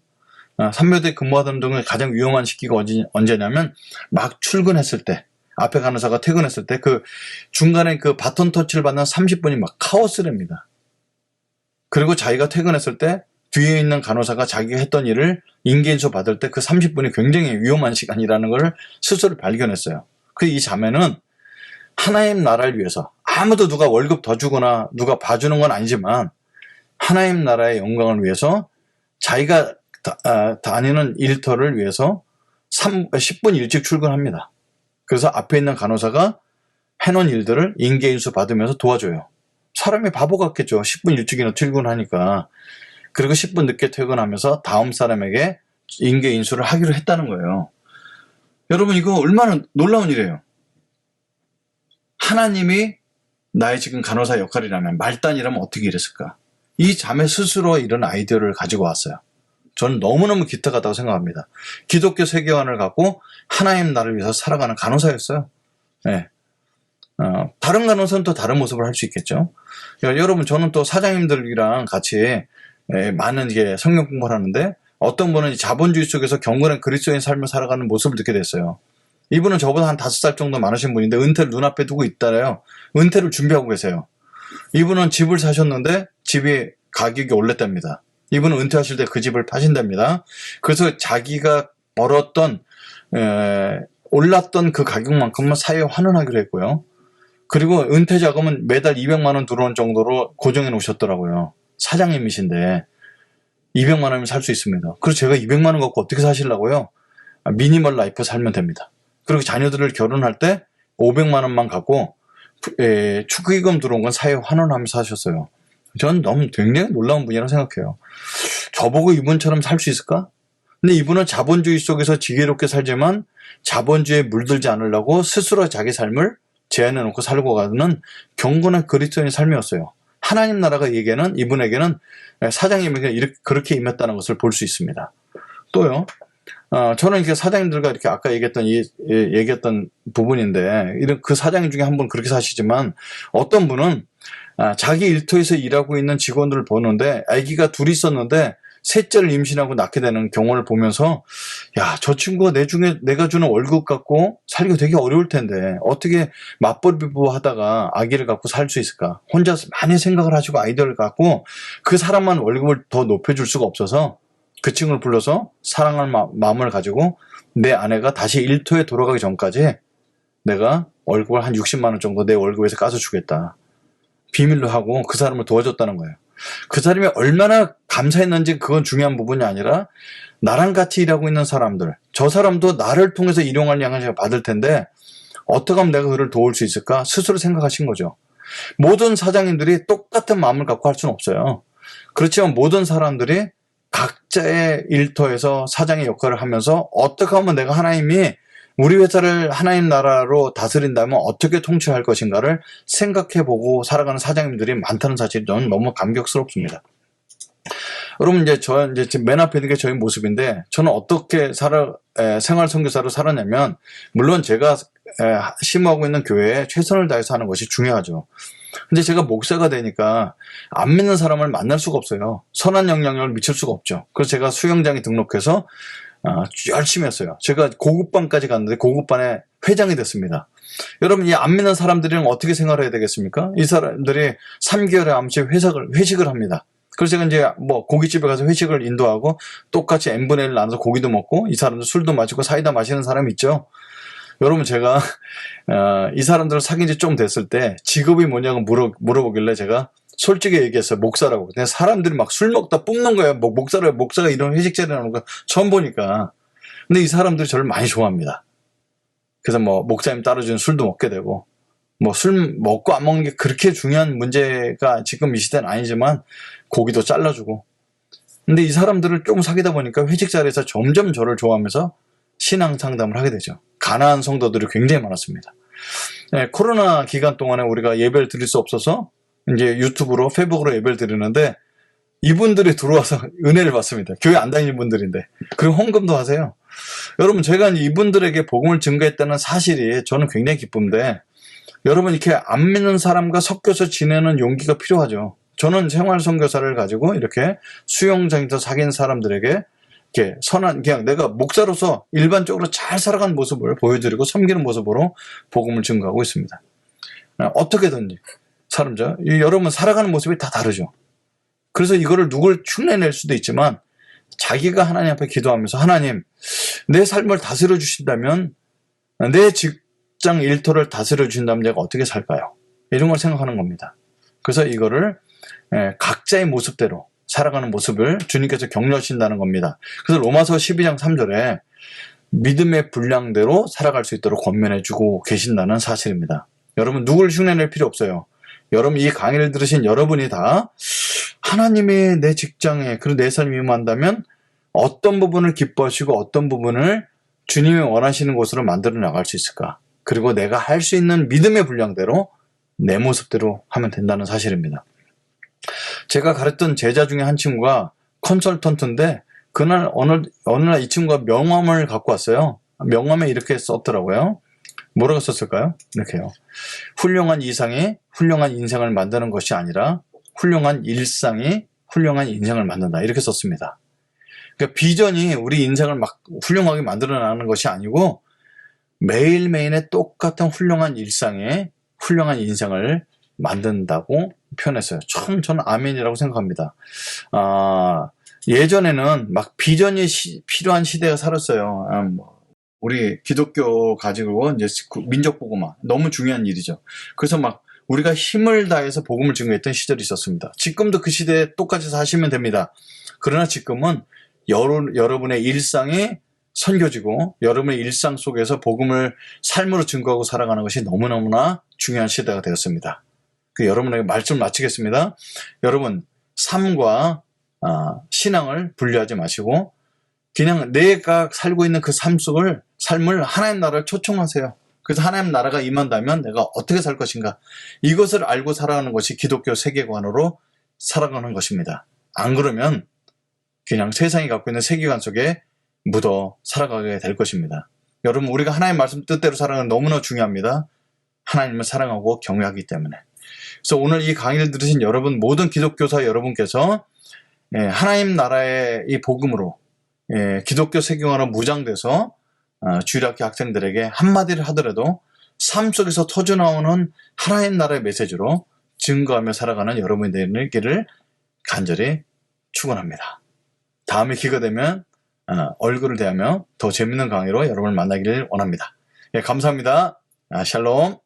3교대 근무하던 동안 가장 위험한 시기가 언제냐면 막 출근했을 때, 앞에 간호사가 퇴근했을 때 그 중간에 그 바톤 터치를 받는 30분이 막 카오스랍니다. 그리고 자기가 퇴근했을 때 뒤에 있는 간호사가 자기가 했던 일을 인계인수 받을 때 그 30분이 굉장히 위험한 시간이라는 걸 스스로 발견했어요. 이 자매는 하나님 나라를 위해서, 아무도 누가 월급 더 주거나 누가 봐주는 건 아니지만 하나님 나라의 영광을 위해서 자기가 다니는 일터를 위해서 10분 일찍 출근합니다. 그래서 앞에 있는 간호사가 해놓은 일들을 인계인수 받으면서 도와줘요. 사람이 바보 같겠죠. 10분 일찍이나 출근하니까. 그리고 10분 늦게 퇴근하면서 다음 사람에게 인계인수를 하기로 했다는 거예요. 여러분, 이거 얼마나 놀라운 일이에요. 하나님이 나의 지금 간호사 역할이라면, 말단이라면 어떻게 이랬을까? 이 자매 스스로 이런 아이디어를 가지고 왔어요. 저는 너무너무 기특하다고 생각합니다. 기독교 세계관을 갖고 하나님 나라를 위해서 살아가는 간호사였어요. 네. 다른 간호사는 또 다른 모습을 할 수 있겠죠. 여러분, 저는 또 사장님들이랑 같이 많은 성경 공부를 하는데, 어떤 분은 자본주의 속에서 경건한 그리스도인 삶을 살아가는 모습을 듣게 됐어요. 이분은 저보다 한 5살 정도 많으신 분인데 은퇴를 눈앞에 두고 있다래요. 은퇴를 준비하고 계세요. 이분은 집을 사셨는데 집이 가격이 올랐답니다. 이분은 은퇴하실 때 그 집을 파신답니다. 그래서 자기가 벌었던 올랐던 그 가격만큼은 사회에 환원하기로 했고요. 그리고 은퇴 자금은 매달 200만 원 들어오는 정도로 고정해 놓으셨더라고요. 사장님이신데 200만 원이면 살 수 있습니다. 그래서 제가 200만 원 갖고 어떻게 사시려고요? 미니멀 라이프 살면 됩니다. 그리고 자녀들을 결혼할 때 500만 원만 갖고 축의금 들어온 건 사회에 환원하면서 하셨어요. 저는 너무 굉장히 놀라운 분이라고 생각해요. 저보고 이분처럼 살 수 있을까? 근데 이분은 자본주의 속에서 지혜롭게 살지만 자본주의에 물들지 않으려고 스스로 자기 삶을 제한해놓고 살고 가는 경건한 그리스도인의 삶이었어요. 하나님 나라가 이분에게는 사장님에게 그렇게 임했다는 것을 볼 수 있습니다. 또요, 저는 이렇게 사장님들과 이렇게 아까 얘기했던 부분인데, 이런 그 사장님 중에 한 분 그렇게 사시지만, 어떤 분은, 자기 일터에서 일하고 있는 직원들을 보는데, 아기가 둘이 있었는데, 셋째를 임신하고 낳게 되는 경우를 보면서, 야, 저 친구가 내가 주는 월급 갖고 살기가 되게 어려울 텐데, 어떻게 맞벌이부 하다가 아기를 갖고 살 수 있을까? 혼자 많이 생각을 하시고 아이디어를 갖고, 그 사람만 월급을 더 높여줄 수가 없어서, 그 친구를 불러서 사랑할 마음을 가지고 내 아내가 다시 일터에 돌아가기 전까지 내가 월급을 한 60만 원 정도 내 월급에서 까서 주겠다. 비밀로 하고 그 사람을 도와줬다는 거예요. 그 사람이 얼마나 감사했는지 그건 중요한 부분이 아니라 나랑 같이 일하고 있는 사람들, 저 사람도 나를 통해서 일용할 양을 제가 받을 텐데 어떻게 하면 내가 그를 도울 수 있을까? 스스로 생각하신 거죠. 모든 사장님들이 똑같은 마음을 갖고 할 수는 없어요. 그렇지만 모든 사람들이 각자의 일터에서 사장의 역할을 하면서 어떻게 하면 내가 하나님이 우리 회사를 하나님 나라로 다스린다면 어떻게 통치할 것인가를 생각해보고 살아가는 사장님들이 많다는 사실이 저는 너무 감격스럽습니다. 여러분, 이제 지금 맨 앞에 있는 게 저희 모습인데, 저는 어떻게 생활 선교사로 살았냐면, 물론 제가 심호하고 있는 교회에 최선을 다해서 하는 것이 중요하죠. 근데 제가 목사가 되니까 안 믿는 사람을 만날 수가 없어요. 선한 영향력을 미칠 수가 없죠. 그래서 제가 수영장에 등록해서 열심히 했어요. 제가 고급반까지 갔는데 고급반의 회장이 됐습니다. 여러분, 이 안 믿는 사람들이랑 어떻게 생활해야 되겠습니까? 이 사람들이 3개월에 한 번씩 회식을 합니다. 그래서 제가 이제 고깃집에 가서 회식을 인도하고 똑같이 n분의 1 나눠서 고기도 먹고 이 사람들 술도 마시고 사이다 마시는 사람이 있죠. 여러분, 제가 이 사람들을 사귄 지 좀 됐을 때 직업이 뭐냐고 물어보길래 제가 솔직히 얘기했어요. 목사라고. 근데 사람들이 막 술 먹다 뿜는 거예요. 목사가 이런 회식 자리에 나오는 거 처음 보니까. 근데 이 사람들이 저를 많이 좋아합니다. 그래서 목사님 따라주는 술도 먹게 되고, 술 먹고 안 먹는 게 그렇게 중요한 문제가 지금 이 시대는 아니지만 고기도 잘라주고. 근데 이 사람들을 좀 사귀다 보니까 회식 자리에서 점점 저를 좋아하면서 신앙 상담을 하게 되죠. 가난한 성도들이 굉장히 많았습니다. 네, 코로나 기간 동안에 우리가 예배를 드릴 수 없어서 이제 유튜브로, 페이북으로 예배를 드리는데 이분들이 들어와서 은혜를 받습니다. 교회 안 다니는 분들인데. 그리고 헌금도 하세요. 여러분, 제가 이분들에게 복음을 증거했다는 사실이 저는 굉장히 기쁜데, 여러분, 이렇게 안 믿는 사람과 섞여서 지내는 용기가 필요하죠. 저는 생활 선교사를 가지고 이렇게 수영장에서 사귄 사람들에게 이렇게 그냥 내가 목사로서 일반적으로 잘 살아가는 모습을 보여드리고 섬기는 모습으로 복음을 증거하고 있습니다. 어떻게든지 여러분 살아가는 모습이 다 다르죠. 그래서 이거를 누굴 흉내낼 수도 있지만 자기가 하나님 앞에 기도하면서 하나님, 내 삶을 다스려 주신다면, 내 직장 일터를 다스려 주신다면 내가 어떻게 살까요? 이런 걸 생각하는 겁니다. 그래서 이거를 각자의 모습대로 살아가는 모습을 주님께서 격려하신다는 겁니다. 그래서 로마서 12장 3절에 믿음의 분량대로 살아갈 수 있도록 권면해주고 계신다는 사실입니다. 여러분, 누굴 흉내낼 필요 없어요. 여러분, 이 강의를 들으신 여러분이 다 하나님이 내 직장에 그리고 내 삶이 임한다면 어떤 부분을 기뻐하시고 어떤 부분을 주님이 원하시는 곳으로 만들어 나갈 수 있을까? 그리고 내가 할 수 있는 믿음의 분량대로 내 모습대로 하면 된다는 사실입니다. 제가 가르쳤던 제자 중에 한 친구가 컨설턴트인데 그날 어느 날 이 친구가 명함을 갖고 왔어요. 명함에 이렇게 썼더라고요. 뭐라고 썼을까요? 이렇게요. 훌륭한 이상이 훌륭한 인생을 만드는 것이 아니라 훌륭한 일상이 훌륭한 인생을 만든다. 이렇게 썼습니다. 그러니까 비전이 우리 인생을 막 훌륭하게 만들어나가는 것이 아니고 매일매일의 똑같은 훌륭한 일상에 훌륭한 인생을 만든다고 표현했어요. 참 저는 아멘이라고 생각합니다. 예전에는 막 비전이 필요한 시대가 살았어요. 우리 기독교 가지고 이제 민족 복음화 너무 중요한 일이죠. 그래서 막 우리가 힘을 다해서 복음을 증거했던 시절이 있었습니다. 지금도 그 시대에 똑같이 사시면 됩니다. 그러나 지금은 여러분의 일상이 선교지고 여러분의 일상 속에서 복음을 삶으로 증거하고 살아가는 것이 너무너무나 중요한 시대가 되었습니다. 여러분에게 말씀 마치겠습니다. 여러분, 삶과 신앙을 분리하지 마시고 그냥 내가 살고 있는 그 삶을 하나님 나라를 초청하세요. 그래서 하나님 나라가 임한다면 내가 어떻게 살 것인가, 이것을 알고 살아가는 것이 기독교 세계관으로 살아가는 것입니다. 안 그러면 그냥 세상이 갖고 있는 세계관 속에 묻어 살아가게 될 것입니다. 여러분, 우리가 하나님 말씀 뜻대로 살아가는 건 너무나 중요합니다. 하나님을 사랑하고 경외하기 때문에. 그래서 오늘 이 강의를 들으신 여러분, 모든 기독교사 여러분께서 하나님 나라의 이 복음으로 기독교 세계관으로 무장돼서 주일학교 학생들에게 한마디를 하더라도 삶 속에서 터져나오는 하나님 나라의 메시지로 증거하며 살아가는 여러분이 되기를 간절히 축원합니다. 다음에 기회가 되면 얼굴을 대하며 더 재밌는 강의로 여러분을 만나기를 원합니다. 감사합니다. 샬롬.